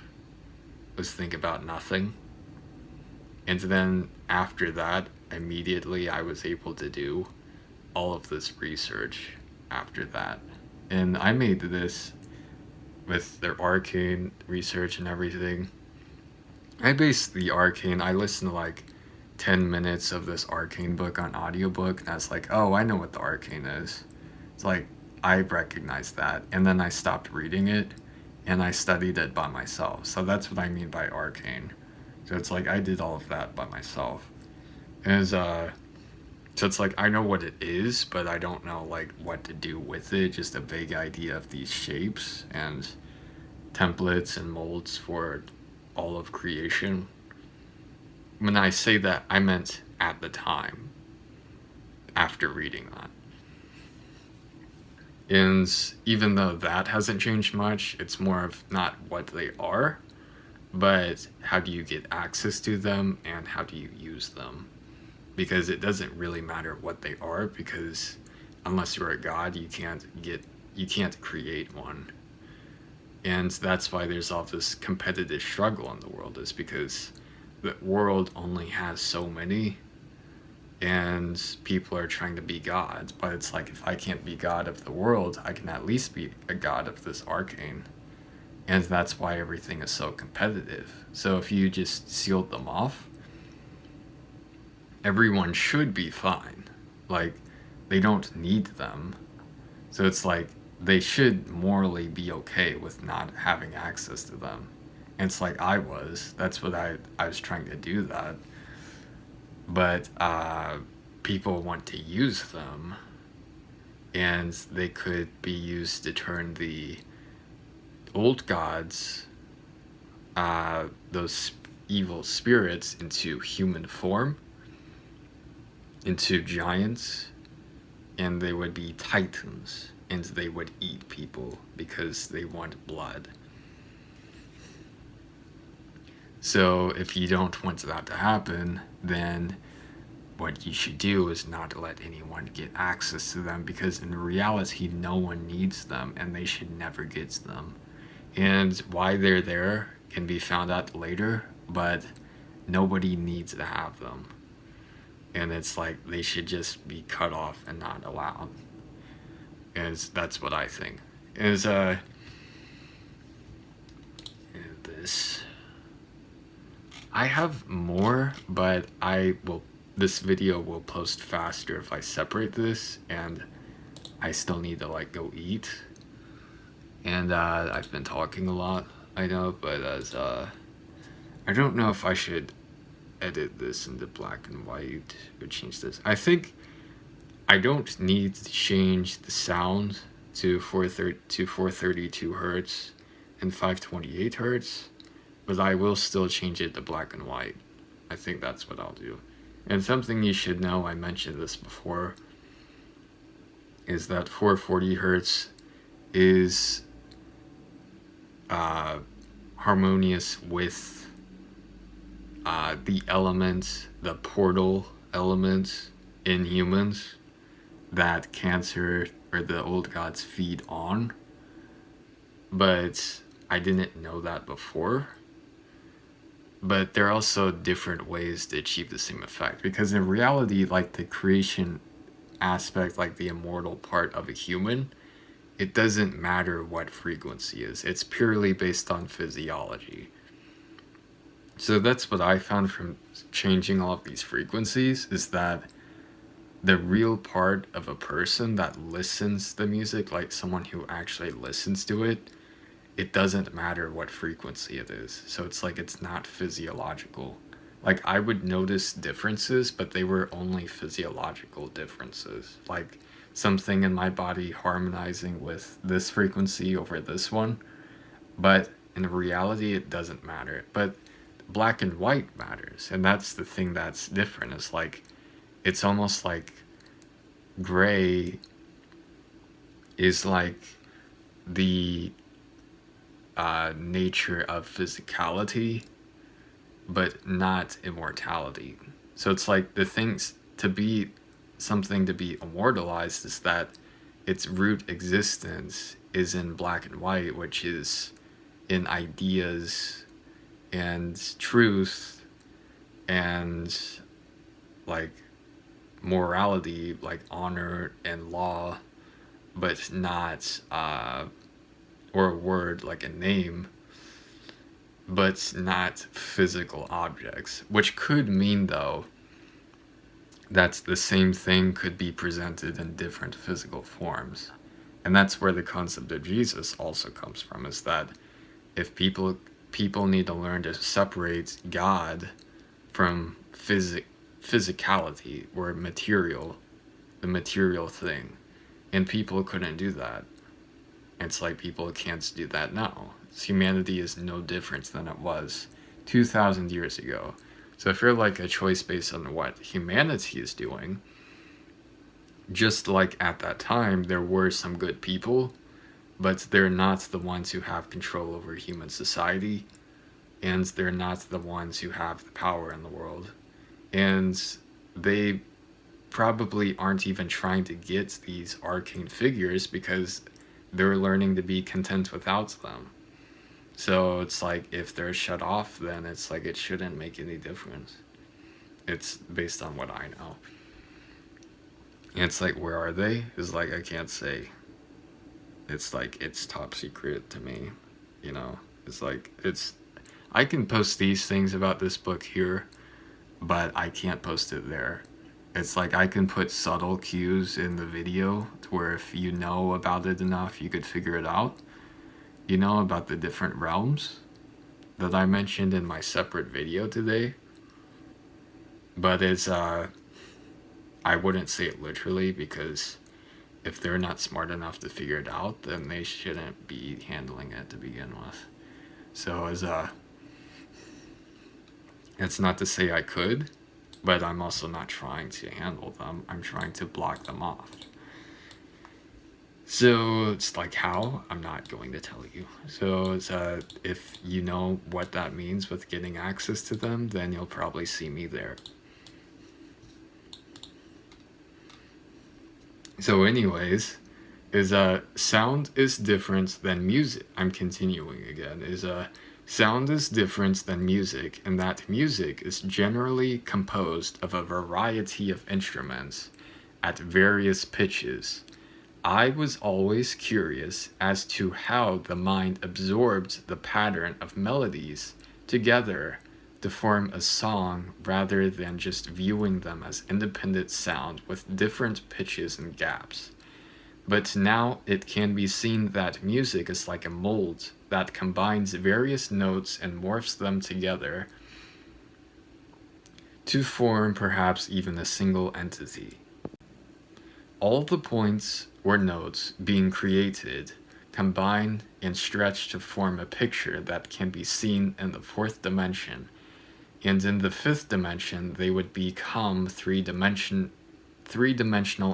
was think about nothing. And then after that, immediately I was able to do all of this research after that. And I made this with their arcane research and everything. I based the arcane, I listened to like 10 minutes of this arcane book on audiobook, and I was like, oh, I know what the arcane is. It's like, I recognized that. And then I stopped reading it and I studied it by myself. So that's what I mean by arcane. So it's like I did all of that by myself. And so it's like I know what it is, but I don't know like what to do with it. Just a vague idea of these shapes and templates and molds for all of creation. When I say that, I meant at the time, after reading that. And even though that hasn't changed much, it's more of not what they are, but how do you get access to them and how do you use them? Because it doesn't really matter what they are, because unless you're a god, you can't create one. And that's why there's all this competitive struggle in the world, is because the world only has so many, and people are trying to be God. But it's like, if I can't be God of the world, I can at least be a god of this arcane. And that's why everything is so competitive. So if you just sealed them off, everyone should be fine. Like, they don't need them. So it's like, they should morally be okay with not having access to them. And it's like I was. That's what I was trying to do that. But people want to use them, and they could be used to turn the old gods, those evil spirits, into human form, into giants, and they would be titans, and they would eat people because they want blood. So if you don't want that to happen, then what you should do is not let anyone get access to them, because in reality, no one needs them, and they should never get them. And why they're there can be found out later, but nobody needs to have them. And it's like, they should just be cut off and not allowed. And that's what I think. Is this. I have more, but this video will post faster if I separate this, and I still need to like go eat. And I've been talking a lot, I know, but I don't know if I should edit this into black and white or change this. I think I don't need to change the sound to 432 hertz and 528 hertz, but I will still change it to black and white. I think that's what I'll do. And something you should know, I mentioned this before, is that 440 hertz is harmonious with the element, the portal element in humans that Cancer or the old gods feed on. But I didn't know that before. But there are also different ways to achieve the same effect, because in reality, like the creation aspect, like the immortal part of a human, it doesn't matter what frequency is. It's purely based on physiology. So that's what I found from changing all of these frequencies, is that the real part of a person that listens to music, like someone who actually listens to it, it doesn't matter what frequency it is. So it's like, it's not physiological. Like, I would notice differences, but they were only physiological differences. Like something in my body harmonizing with this frequency over this one. But in reality, it doesn't matter. But black and white matters. And that's the thing that's different. It's like, it's almost like gray is like the nature of physicality, but not immortality. So it's like, the things to be something to be immortalized is that its root existence is in black and white, which is in ideas and truth and like morality, like honor and law, but not or a word like a name, but not physical objects. Which could mean, though, that the same thing could be presented in different physical forms. And that's where the concept of Jesus also comes from, is that if people need to learn to separate God from physicality, or material, the material thing. And people couldn't do that. It's like, people can't do that now. Humanity is no different than it was 2,000 years ago. So if you're like a choice based on what humanity is doing, just like at that time, there were some good people, but they're not the ones who have control over human society, and they're not the ones who have the power in the world. And they probably aren't even trying to get these arcane figures because they're learning to be content without them. So it's like if they're shut off, then it's like it shouldn't make any difference. It's based on what I know. And it's like, where are they? It's like, I can't say. It's like, it's top secret to me. You know, it's like, I can post these things about this book here, but I can't post it there. It's like I can put subtle cues in the video to where if you know about it enough, you could figure it out. You know, about the different realms that I mentioned in my separate video today. But I wouldn't say it literally because if they're not smart enough to figure it out, then they shouldn't be handling it to begin with. So it's not to say I could, but I'm also not trying to handle them. I'm trying to block them off. So it's like how? I'm not going to tell you. So it's, if you know what that means with getting access to them, then you'll probably see me there. So anyways, sound is different than music. I'm continuing again. Sound is different than music in that music is generally composed of a variety of instruments at various pitches. I was always curious as to how the mind absorbed the pattern of melodies together to form a song rather than just viewing them as independent sound with different pitches and gaps. But now it can be seen that music is like a mold that combines various notes and morphs them together to form perhaps even a single entity. All the points or notes being created combine and stretch to form a picture that can be seen in the fourth dimension, and in the fifth dimension they would become three-dimensional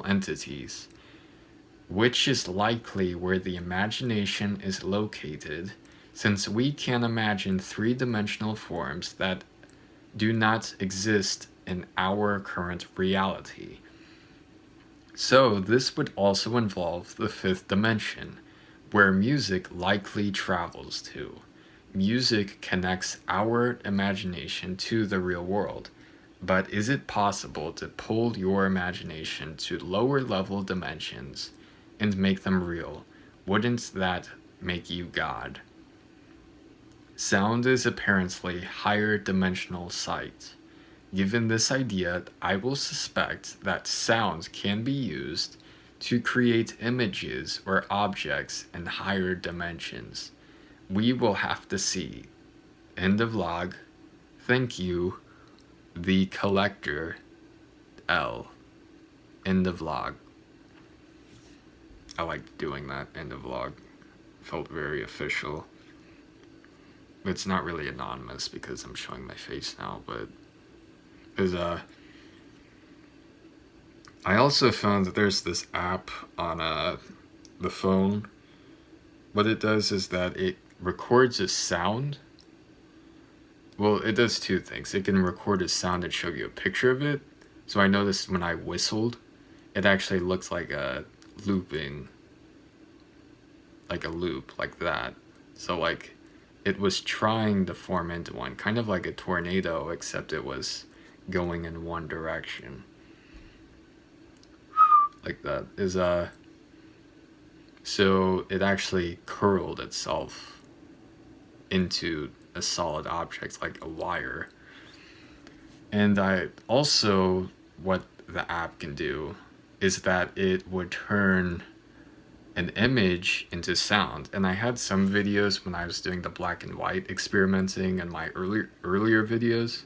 entities, which is likely where the imagination is located, since we can imagine three-dimensional forms that do not exist in our current reality. So this would also involve the fifth dimension, where music likely travels to. Music connects our imagination to the real world, but is it possible to pull your imagination to lower level dimensions and make them real? Wouldn't that make you God? Sound is apparently higher dimensional sight. Given this idea, I will suspect that sound can be used to create images or objects in higher dimensions. We will have to see. End of log. Thank you, the collector, L. End of log. I liked doing that end of log. Felt very official. It's not really anonymous because I'm showing my face now, but I also found that there's this app on the phone. What it does is that it records a sound. Well, it does two things. It can record a sound and show you a picture of it. So I noticed when I whistled, it actually looks like a looping, like a loop, like that. So like it was trying to form into one, kind of like a tornado, except it was going in one direction. Like that is so it actually curled itself into a solid object like a wire. And I also, what the app can do is that it would turn an image into sound. And I had some videos when I was doing the black and white experimenting in my earlier videos.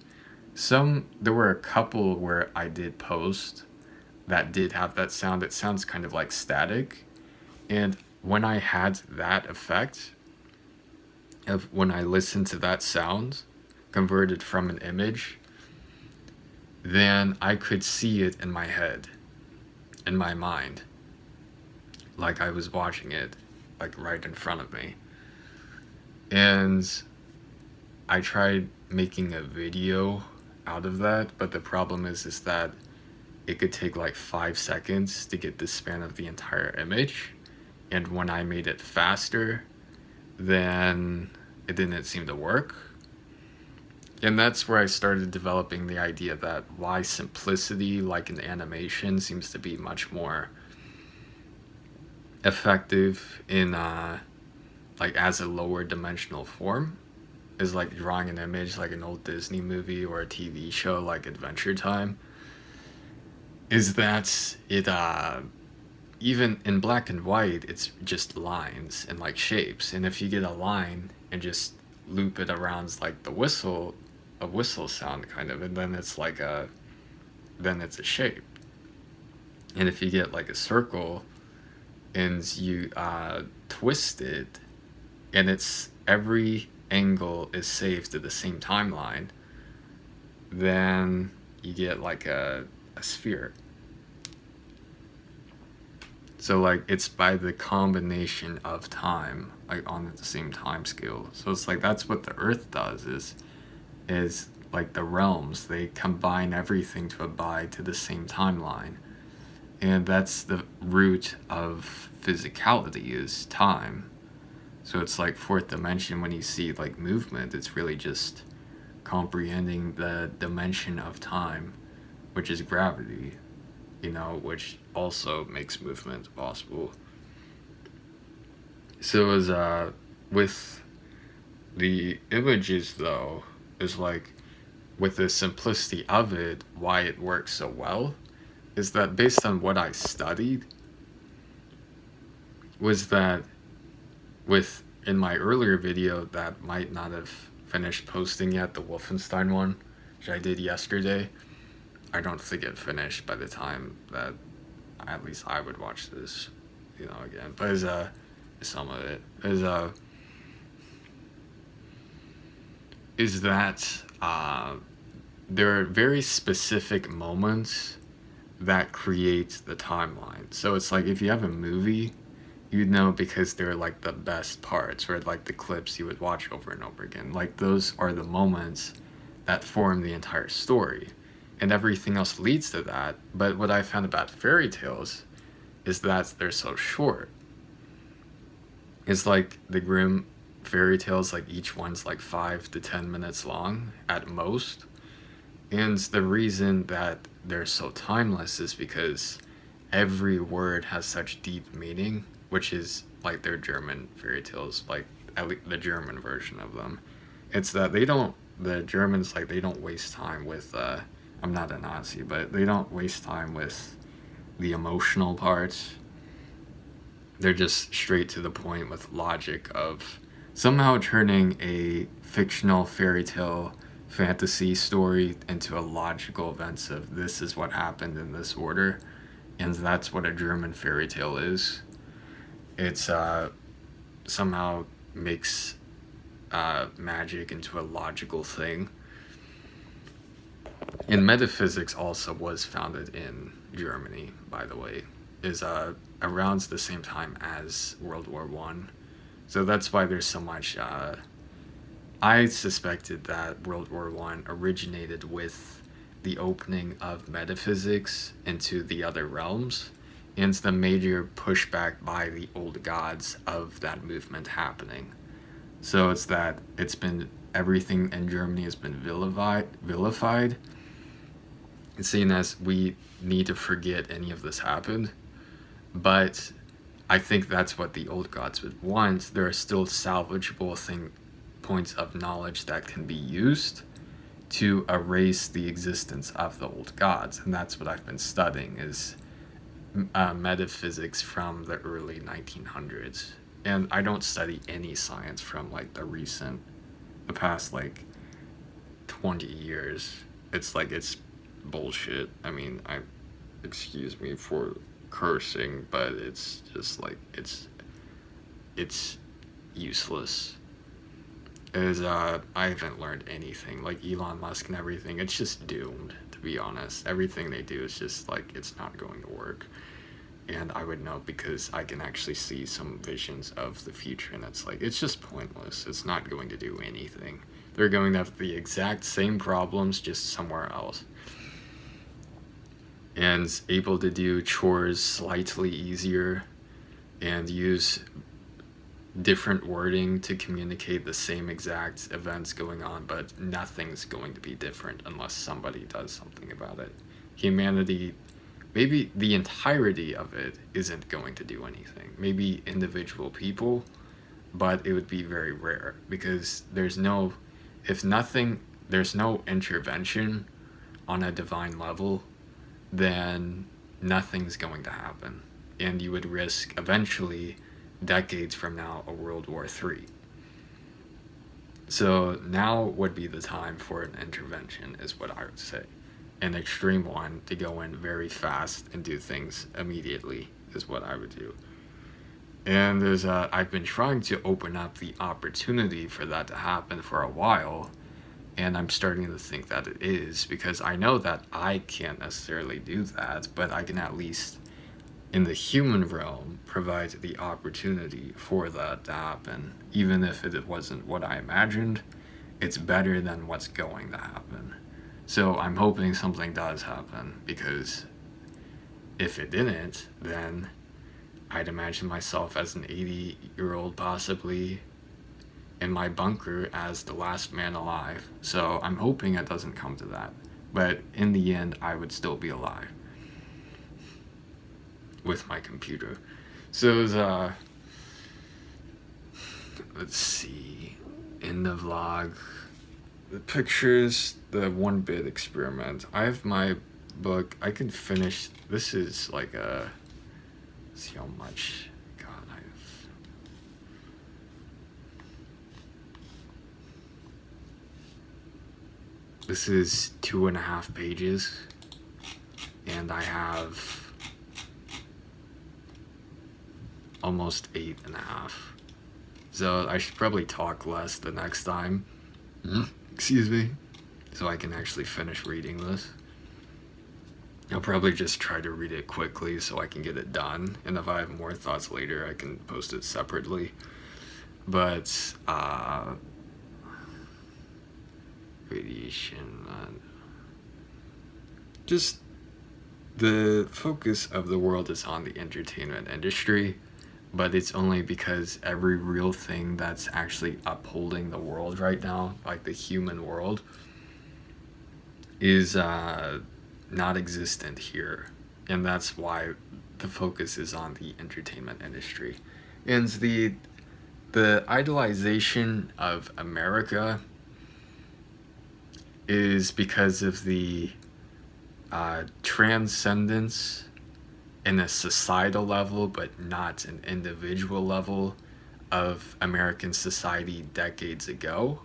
There were a couple where I did post that did have that sound. It sounds kind of like static. And when I had that effect of when I listened to that sound converted from an image, then I could see it in my head, in my mind, like I was watching it, like right in front of me. And I tried making a video out of that, but the problem is that it could take like 5 seconds to get the span of the entire image. And when I made it faster, then it didn't seem to work. And that's where I started developing the idea that why simplicity, like in animation, seems to be much more effective in like as a lower dimensional form, is like drawing an image like an old Disney movie or a TV show like Adventure Time, is that it even in black and white it's just lines and like shapes, and if you get a line and just loop it around like the whistle, a whistle sound kind of, and then it's like a, then it's a shape. And if you get like a circle and you twist it, and it's every angle is saved to the same timeline, then you get like a sphere. So like it's by the combination of time, like on the same time scale. So it's like that's what the Earth does, is like the realms, they combine everything to abide to the same timeline. And that's the root of physicality, is time. So it's like fourth dimension, when you see like movement, it's really just comprehending the dimension of time, which is gravity, you know, which also makes movement possible. So as with the images though, is like with the simplicity of it, why it works so well is that based on what I studied, was that with in my earlier video that might not have finished posting yet, the Wolfenstein one, which I did yesterday, I don't think it finished by the time that at least I would watch this, you know, again. But as some of it is that there are very specific moments that create the timeline. So it's like if you have a movie, you'd know because they're like the best parts, or like the clips you would watch over and over again. Like those are the moments that form the entire story, and everything else leads to that. But what I found about fairy tales is that they're so short. It's like the Grimm fairy tales, like each one's like 5 to 10 minutes long at most. And the reason that they're so timeless is because every word has such deep meaning, which is like their German fairy tales, like at least the German version of them. It's that they don't, the Germans, like they don't waste time with, I'm not a Nazi, but they don't waste time with the emotional parts. They're just straight to the point with logic of somehow turning a fictional fairy tale fantasy story into a logical events of this is what happened in this order. And that's what a German fairy tale is. It's somehow makes magic into a logical thing. And metaphysics also was founded in Germany, by the way, is around the same time as World War One. So that's why there's so much. I suspected that World War One originated with the opening of metaphysics into the other realms, and the major pushback by the old gods of that movement happening. So it's that it's been, everything in Germany has been vilified. It's seen as we need to forget any of this happened. But I think that's what the old gods would want. There are still salvageable points of knowledge that can be used to erase the existence of the old gods, and that's what I've been studying, is metaphysics from the early 1900s. And I don't study any science from like the past like 20 years. It's like, it's bullshit. I mean, excuse me for cursing, but it's just like, it's useless. I haven't learned anything. Like Elon Musk and everything, it's just doomed, to be honest. Everything they do is just like, it's not going to work. And I would know because I can actually see some visions of the future, and it's like, it's just pointless. It's not going to do anything. They're going to have the exact same problems, just somewhere else. and able to do chores slightly easier and use different wording to communicate the same exact events going on, but nothing's going to be different unless somebody does something about it. Humanity, maybe the entirety of it isn't going to do anything. Maybe individual people, but it would be very rare because there's no intervention on a divine level, then nothing's going to happen. And you would risk eventually, decades from now, a World War III. So now would be the time for an intervention, is what I would say. An extreme one to go in very fast and do things immediately is what I would do. And I've been trying to open up the opportunity for that to happen for a while, and I'm starting to think that it is, because I know that I can't necessarily do that, but I can at least, in the human realm, provide the opportunity for that to happen. Even if it wasn't what I imagined, it's better than what's going to happen. So I'm hoping something does happen, because if it didn't, then I'd imagine myself as an 80-year-old possibly in my bunker as the last man alive. So I'm hoping it doesn't come to that. But in the end, I would still be alive with my computer. So it was, let's see, in the vlog, the pictures, the 1-bit experiment. I have my book. I can finish. This is like a, see how much. God, this is 2.5 pages, and I have almost 8.5. So I should probably talk less the next time. Excuse me. So I can actually finish reading this. I'll probably just try to read it quickly so I can get it done. And if I have more thoughts later, I can post it separately. But, radiation, just the focus of the world is on the entertainment industry, but it's only because every real thing that's actually upholding the world right now, like the human world, is not existent here. And that's why the focus is on the entertainment industry. And the idolization of America is because of the transcendence in a societal level, but not an individual level, of American society decades ago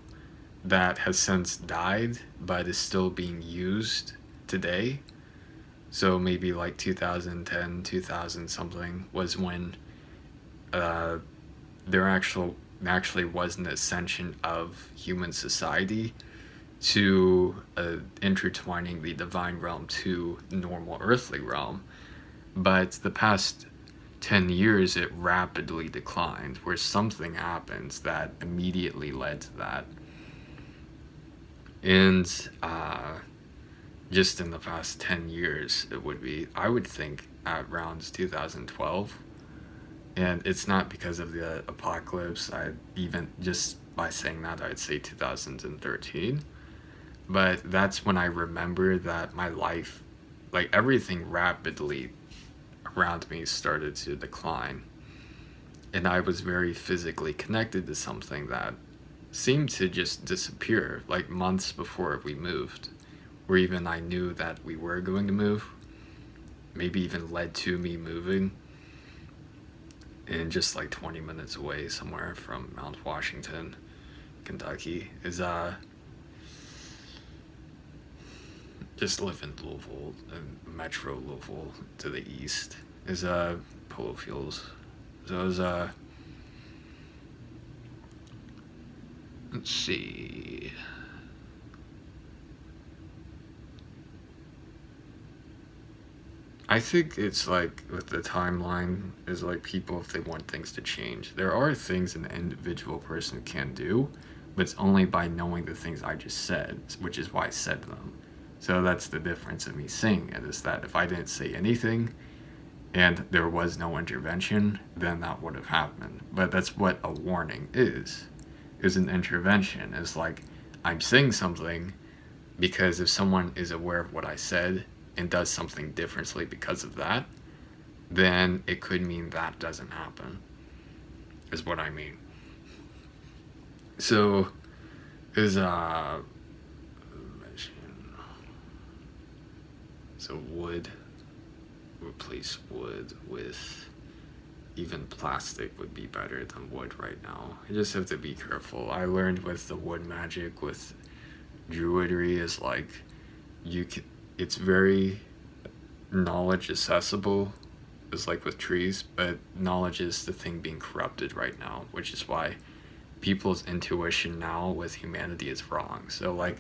that has since died, but is still being used today. So maybe like 2010, 2000 something was when there actually was an ascension of human society to intertwining the divine realm to normal earthly realm. But the past 10 years, it rapidly declined, where something happens that immediately led to that. And just in the past 10 years, it would be, I would think, at around 2012. And it's not because of the apocalypse. Just by saying that, I'd say 2013. But that's when I remember that my life, like everything rapidly around me started to decline. And I was very physically connected to something that seemed to just disappear, like months before we moved. Or even I knew that we were going to move. Maybe even led to me moving. And just like 20 minutes away somewhere from Mount Washington, Kentucky, is just live in Louisville, and Metro Louisville to the east, is Polo Fields. So it was let's see. I think it's like with the timeline is like people, if they want things to change, there are things an individual person can do, but it's only by knowing the things I just said, which is why I said them. So that's the difference of me saying it, is that if I didn't say anything and there was no intervention, then that would have happened. But that's what a warning is an intervention. Is like, I'm saying something because if someone is aware of what I said and does something differently because of that, then it could mean that doesn't happen, is what I mean. So, is so wood, replace wood with, even plastic would be better than wood right now. You just have to be careful. I learned with the wood magic with druidry is like, you can, it's very knowledge accessible, is like with trees, but knowledge is the thing being corrupted right now, which is why people's intuition now with humanity is wrong. So like,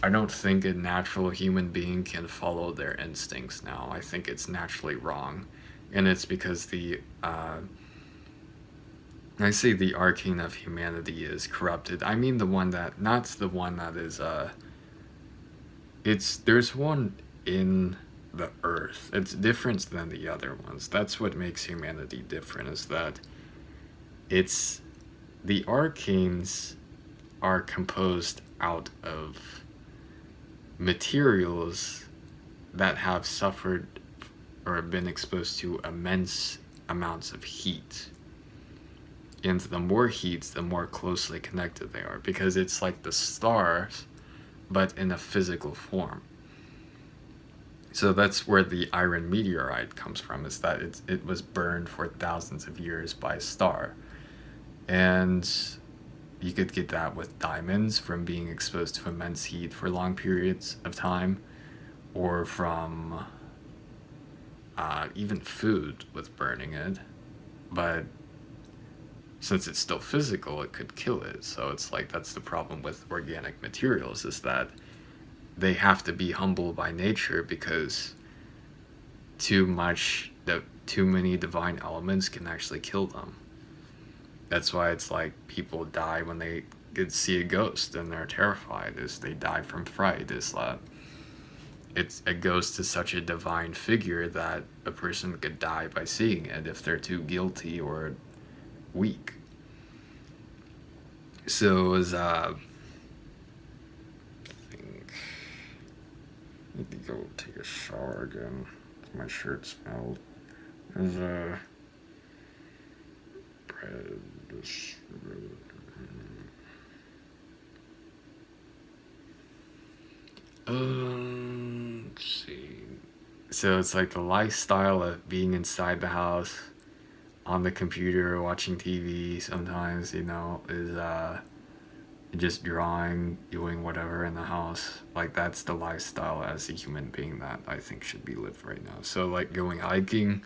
I don't think a natural human being can follow their instincts now. I think it's naturally wrong, and it's because the I say the arcane of humanity is corrupted. I mean the one that, not the one that is it's, there's one in the earth. It's different than the other ones. That's what makes humanity different, is that it's, the arcanes are composed out of materials that have suffered or been exposed to immense amounts of heat. And the more heat, the more closely connected they are, because it's like the stars, but in a physical form. So that's where the iron meteorite comes from, is that it was burned for thousands of years by a star. And you could get that with diamonds from being exposed to immense heat for long periods of time, or from even food with burning it. But since it's still physical, it could kill it. So it's like, that's the problem with organic materials, is that they have to be humble by nature, because too many divine elements can actually kill them. That's why it's like people die when they see a ghost and they're terrified, is they die from fright. Is that it's a ghost to such a divine figure that a person could die by seeing it if they're too guilty or weak. So as I think I need to go take a shower again. My shirt smelled. There's a bread. Let's see. So it's like the lifestyle of being inside the house, on the computer, watching TV sometimes, is just drawing, doing whatever in the house. Like, that's the lifestyle as a human being that I think should be lived right now. So like going hiking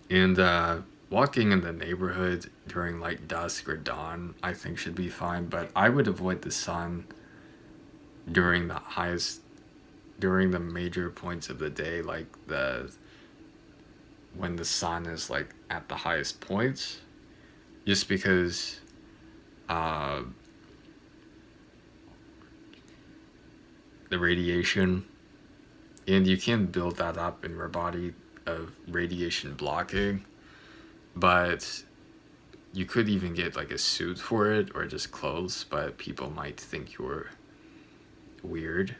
and walking in the neighborhood during like dusk or dawn, I think should be fine, but I would avoid the sun during the major points of the day, like the when the sun is like at the highest points, just because uh, the radiation, and you can build that up in your body of radiation blocking, but you could even get like a suit for it or just clothes, but people might think you're weird.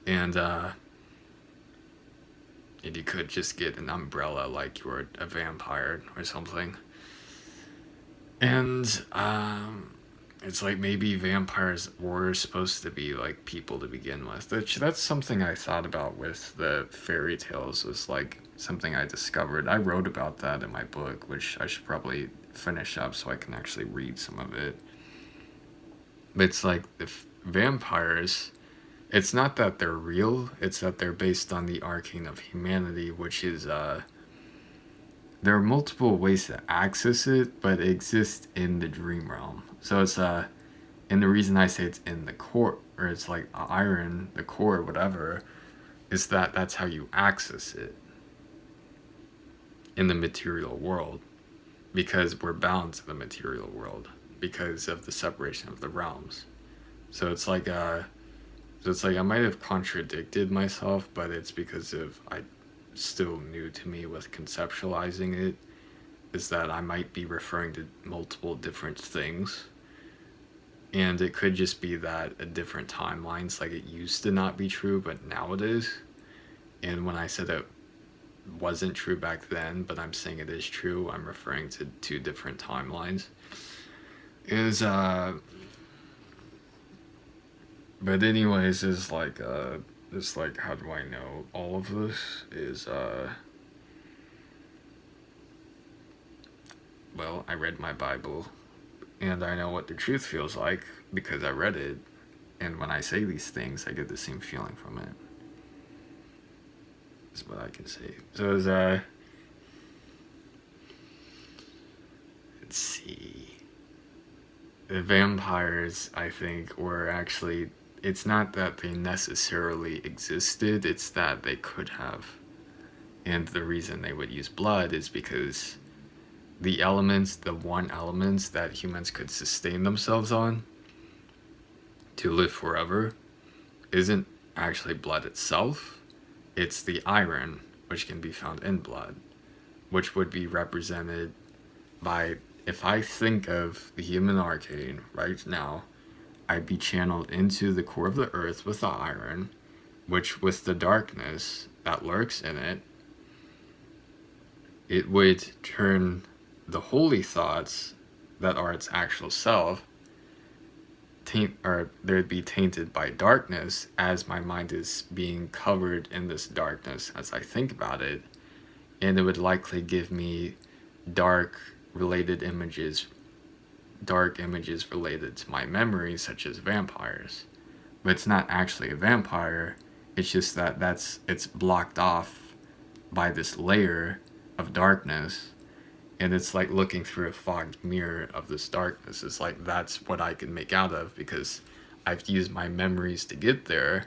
And and you could just get an umbrella like you're a vampire or something. And it's like maybe vampires were supposed to be like people to begin with. That's something I thought about with the fairy tales, was like something I discovered. I wrote about that in my book, which I should probably finish up so I can actually read some of it. But it's like the vampires, it's not that they're real, it's that they're based on the arcane of humanity, which is there are multiple ways to access it, but it exists in the dream realm. So it's and the reason I say it's in the core, or it's like iron, the core, whatever, is that that's how you access it in the material world, because we're bound to the material world because of the separation of the realms. So it's like So it's like I might have contradicted myself, but it's because of I still new to me with conceptualizing it, is that I might be referring to multiple different things. And it could just be that at different timelines, like it used to not be true, but now it is. And when I said it wasn't true back then, but I'm saying it is true, I'm referring to two different timelines. Is but anyways, is like how do I know all of this? Is well, I read my Bible and I know what the truth feels like because I read it. And when I say these things, I get the same feeling from it. That's what I can say. So is let's see. The vampires, I think, were actually. It's not that they necessarily existed; it's that they could have. And the reason they would use blood is because the elements, the one elements that humans could sustain themselves on to live forever, isn't actually blood itself. It's the iron, which can be found in blood, which would be represented by, if I think of the human arcane right now, I'd be channeled into the core of the earth with the iron, which with the darkness that lurks in it, it would turn the holy thoughts that are its actual self or they'd be tainted by darkness as my mind is being covered in this darkness as I think about it, and it would likely give me dark related images dark images related to my memories, such as vampires. But it's not actually a vampire, it's just that it's blocked off by this layer of darkness, and it's like looking through a fogged mirror of this darkness. It's like that's what I can make out of because I've used my memories to get there,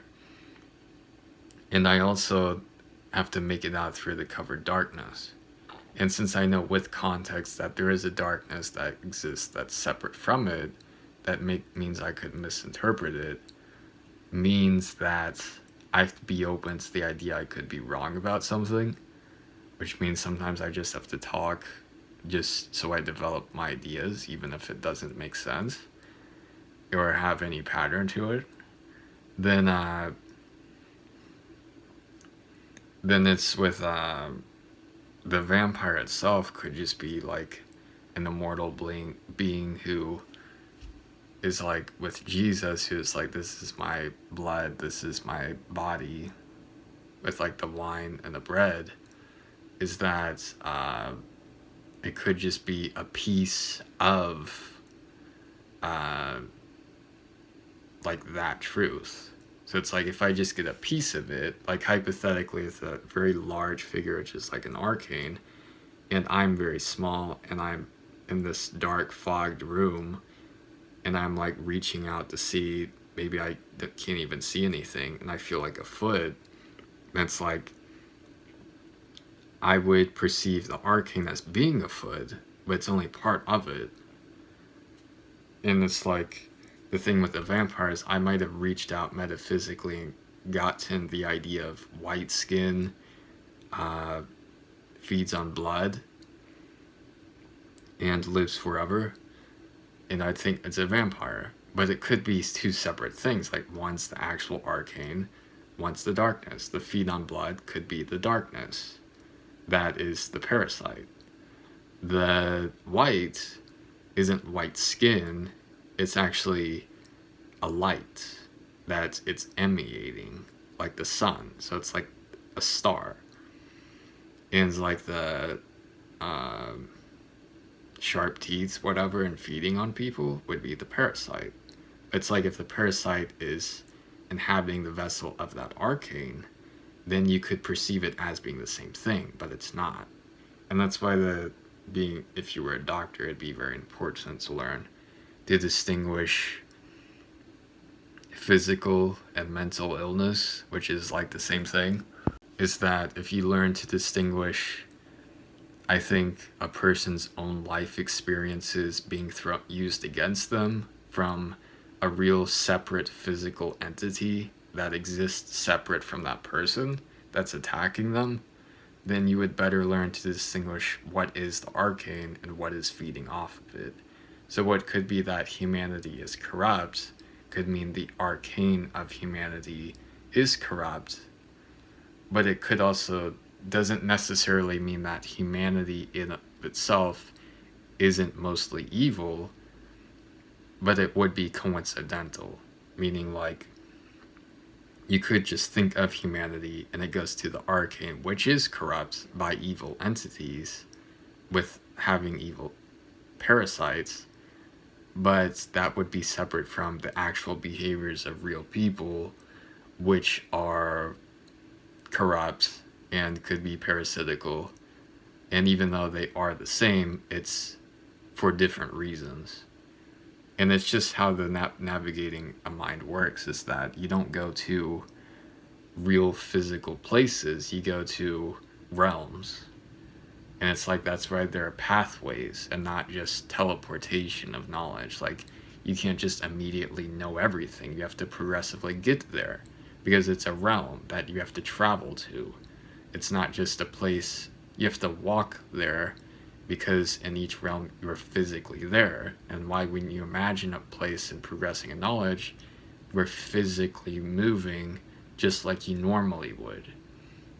and I also have to make it out through the covered darkness. And since I know with context that there is a darkness that exists that's separate from it, that means I could misinterpret it, means that I have to be open to the idea I could be wrong about something, which means sometimes I just have to talk just so I develop my ideas, even if it doesn't make sense or have any pattern to it. Then it's with the vampire itself could just be like an immortal being who is like with Jesus, who's like, this is my blood, this is my body, with like the wine and the bread, is that it could just be a piece of like that truth. So it's like if I just get a piece of it, like hypothetically, it's a very large figure, which is like an arcane, and I'm very small, and I'm in this dark, fogged room, and I'm like reaching out to see, maybe I can't even see anything, and I feel like a foot. That's like, I would perceive the arcane as being a foot, but it's only part of it. And it's like, the thing with the vampires, I might have reached out metaphysically and gotten the idea of white skin, feeds on blood, and lives forever, and I'd think it's a vampire. But it could be two separate things, like one's the actual arcane, one's the darkness. The feed on blood could be the darkness. That is the parasite. The white isn't white skin, it's actually a light that it's emanating, like the sun. So it's like a star. And it's like the sharp teeth, whatever, and feeding on people would be the parasite. It's like if the parasite is inhabiting the vessel of that arcane, then you could perceive it as being the same thing, but it's not. And that's why if you were a doctor, it'd be very important to learn to distinguish physical and mental illness, which is like the same thing. Is that if you learn to distinguish, I think, a person's own life experiences being used against them from a real separate physical entity that exists separate from that person that's attacking them, then you would better learn to distinguish what is the arcane and what is feeding off of it. So, what could be that humanity is corrupt could mean the arcane of humanity is corrupt, but it could also doesn't necessarily mean that humanity in itself isn't mostly evil, but it would be coincidental, meaning like you could just think of humanity and it goes to the arcane, which is corrupt by evil entities with having evil parasites, but that would be separate from the actual behaviors of real people, which are corrupt and could be parasitical. And even though they are the same, it's for different reasons. And it's just how the navigating a mind works, is that you don't go to real physical places, you go to realms. And it's like that's why there are pathways and not just teleportation of knowledge. Like, you can't just immediately know everything. You have to progressively get there because it's a realm that you have to travel to. It's not just a place, you have to walk there because in each realm you're physically there. And why, when you imagine a place and progressing in knowledge, we're physically moving just like you normally would.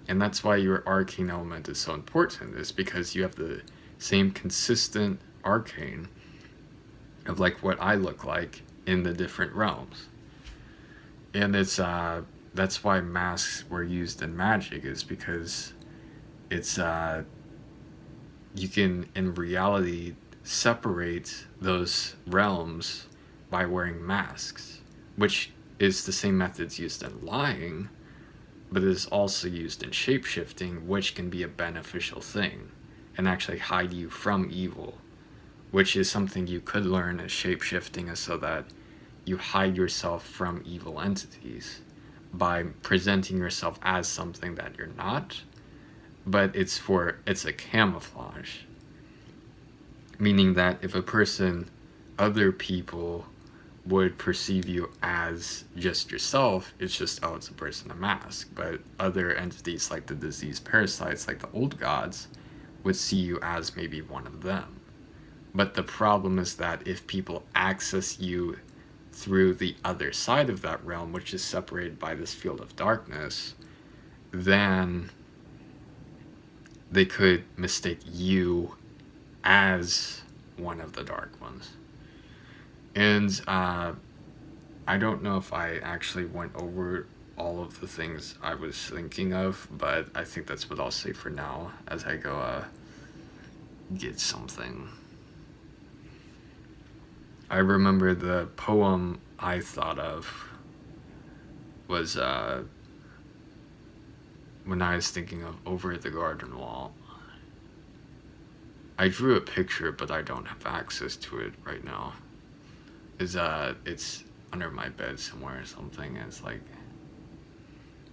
And that's why your arcane element is so important, is because you have the same consistent arcane of like what I look like in the different realms. And it's that's why masks were used in magic, is because it's you can in reality separate those realms by wearing masks, which is the same methods used in lying, but it is also used in shapeshifting, which can be a beneficial thing and actually hide you from evil, which is something you could learn as shapeshifting, is so that you hide yourself from evil entities by presenting yourself as something that you're not, but it's a camouflage, meaning that if a person, other people would perceive you as just yourself, it's just, oh, it's a person in a mask. But other entities like the diseased parasites, like the old gods, would see you as maybe one of them. But the problem is that if people access you through the other side of that realm, which is separated by this field of darkness, then they could mistake you as one of the dark ones. And I don't know if I actually went over all of the things I was thinking of, but I think that's what I'll say for now as I go get something. I remember the poem I thought of was when I was thinking of Over the Garden Wall. I drew a picture, but I don't have access to it right now. It's under my bed somewhere or something. It's like,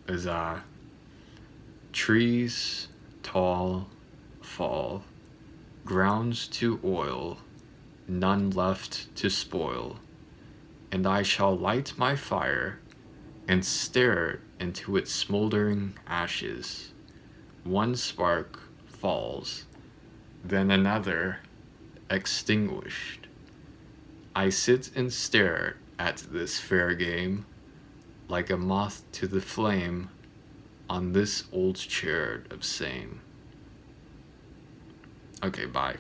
is trees tall fall, grounds to oil, none left to spoil, and I shall light my fire and stare into its smoldering ashes. One spark falls, then another extinguished. I sit and stare at this fair game, like a moth to the flame, on this old chair of same. Okay, bye.